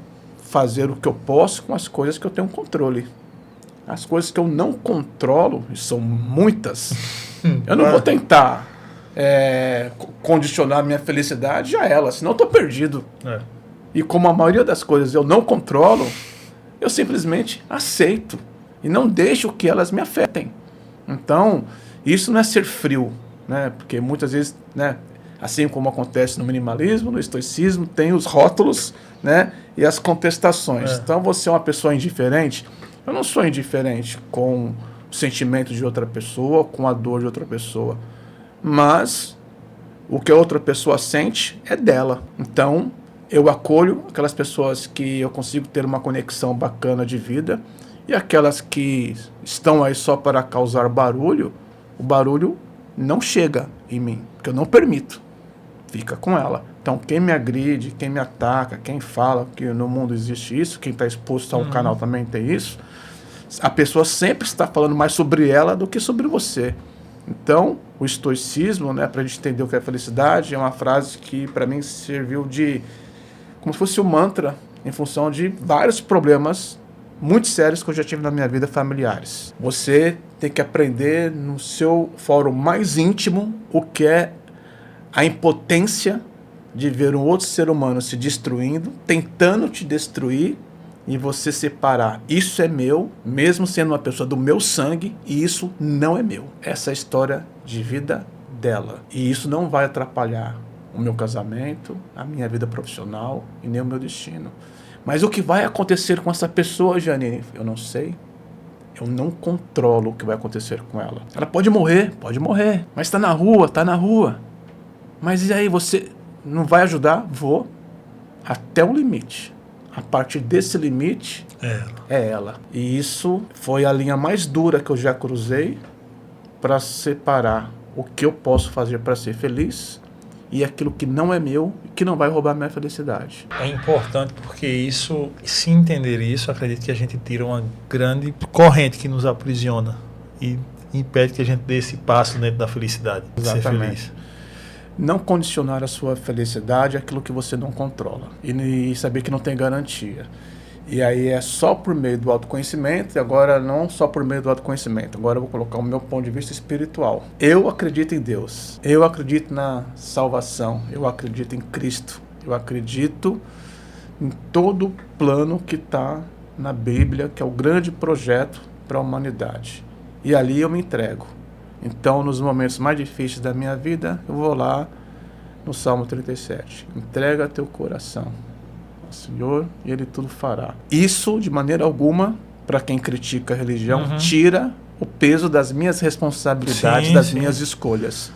fazer o que eu posso com as coisas que eu tenho controle. As coisas que eu não controlo, e são muitas, eu não vou tentar condicionar minha felicidade a ela, senão eu estou perdido. E como a maioria das coisas eu não controlo, eu simplesmente aceito e não deixo que elas me afetem. Então, isso não é ser frio, né? Porque muitas vezes, né, assim como acontece no minimalismo, no estoicismo, tem os rótulos, né, e as contestações. Então, você é uma pessoa indiferente? Eu não sou indiferente com o sentimento de outra pessoa, com a dor de outra pessoa. Mas o que a outra pessoa sente é dela. Então, eu acolho aquelas pessoas que eu consigo ter uma conexão bacana de vida, e aquelas que estão aí só para causar barulho, o barulho não chega em mim, porque eu não permito. Fica com ela. Então, quem me agride, quem me ataca, quem fala que no mundo existe isso, quem está exposto a um canal também tem isso, a pessoa sempre está falando mais sobre ela do que sobre você. Então, o estoicismo, né, para a gente entender o que é felicidade, é uma frase que para mim serviu de como se fosse um mantra em função de vários problemas muito sérios que eu já tive na minha vida familiares. Você tem que aprender no seu fórum mais íntimo o que é a impotência de ver um outro ser humano se destruindo, tentando te destruir, e você separar. Isso é meu, mesmo sendo uma pessoa do meu sangue, e isso não é meu. Essa é a história de vida dela. E isso não vai atrapalhar o meu casamento, a minha vida profissional e nem o meu destino. Mas o que vai acontecer com essa pessoa, Janine? Eu não sei. Eu não controlo o que vai acontecer com ela. Ela pode morrer, mas está na rua. Mas e aí, você não vai ajudar? Vou até o limite. A partir desse limite, é ela. E isso foi a linha mais dura que eu já cruzei para separar o que eu posso fazer para ser feliz e aquilo que não é meu e que não vai roubar minha felicidade. É importante porque isso, se entender isso, acredito que a gente tira uma grande corrente que nos aprisiona e impede que a gente dê esse passo dentro da felicidade, de ser feliz. Não condicionar a sua felicidade àquilo que você não controla e saber que não tem garantia. E aí é só por meio do autoconhecimento, e agora não só por meio do autoconhecimento, agora eu vou colocar o meu ponto de vista espiritual. Eu acredito em Deus, eu acredito na salvação, eu acredito em Cristo, eu acredito em todo o plano que está na Bíblia, que é o grande projeto para a humanidade. E ali eu me entrego. Então, nos momentos mais difíceis da minha vida, eu vou lá no Salmo 37. Entrega teu coração ao Senhor e Ele tudo fará. Isso, de maneira alguma, para quem critica a religião, tira o peso das minhas responsabilidades, das minhas escolhas.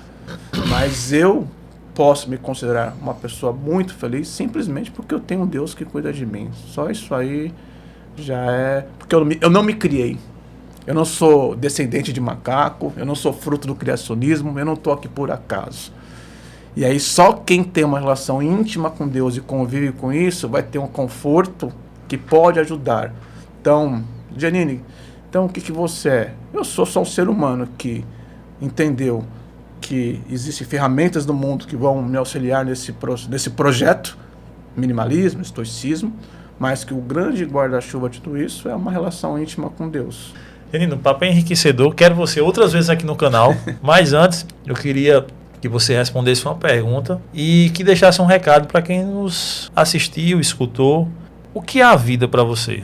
Mas eu posso me considerar uma pessoa muito feliz simplesmente porque eu tenho um Deus que cuida de mim. Só isso aí já é... Porque eu não me criei. Eu não sou descendente de macaco, eu não sou fruto do criacionismo, eu não estou aqui por acaso. E aí só quem tem uma relação íntima com Deus e convive com isso vai ter um conforto que pode ajudar. Então, Janine, então o que você é? Eu sou só um ser humano que entendeu que existem ferramentas no mundo que vão me auxiliar nesse projeto, minimalismo, estoicismo, mas que o grande guarda-chuva de tudo isso é uma relação íntima com Deus. Janine, o papo é enriquecedor. Quero você outras vezes aqui no canal. Mas antes, eu queria que você respondesse uma pergunta e que deixasse um recado para quem nos assistiu, escutou. O que é a vida para você?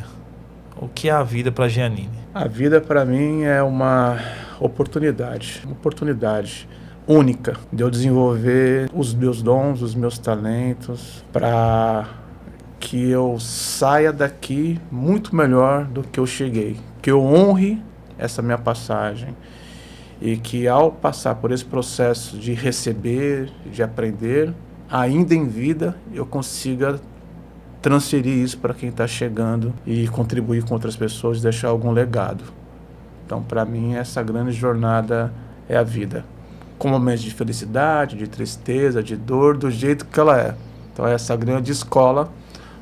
O que é a vida para Janine? A vida para mim é uma oportunidade única de eu desenvolver os meus dons, os meus talentos, para que eu saia daqui muito melhor do que eu cheguei. Que eu honre essa minha passagem e que ao passar por esse processo de receber, de aprender, ainda em vida, eu consiga transferir isso para quem está chegando e contribuir com outras pessoas, deixar algum legado. Então, para mim, essa grande jornada é a vida. Com momentos de felicidade, de tristeza, de dor, do jeito que ela é. Então, é essa grande escola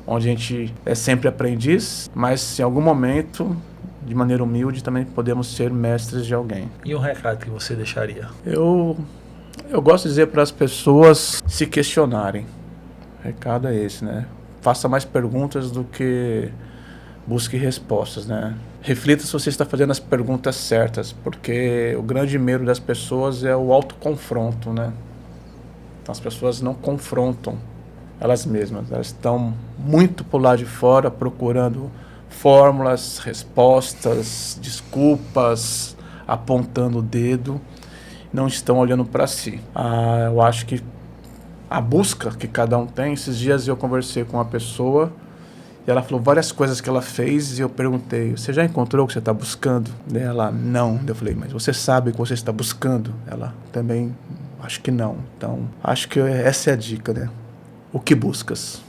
onde a gente é sempre aprendiz, mas em algum momento, de maneira humilde, também podemos ser mestres de alguém. E um recado que você deixaria? Eu gosto de dizer para as pessoas se questionarem. O recado é esse, né? Faça mais perguntas do que busque respostas, né? Reflita se você está fazendo as perguntas certas, porque o grande medo das pessoas é o autoconfronto, né? Então as pessoas não confrontam elas mesmas, elas estão muito por lá de fora procurando fórmulas, respostas, desculpas, apontando o dedo, não estão olhando para si. Eu acho que a busca que cada um tem, esses dias eu conversei com uma pessoa e ela falou várias coisas que ela fez e eu perguntei, você já encontrou o que você está buscando? Ela, não. Eu falei, mas você sabe o que você está buscando? Ela, também, acho que não. Então, acho que essa é a dica, né? O que buscas?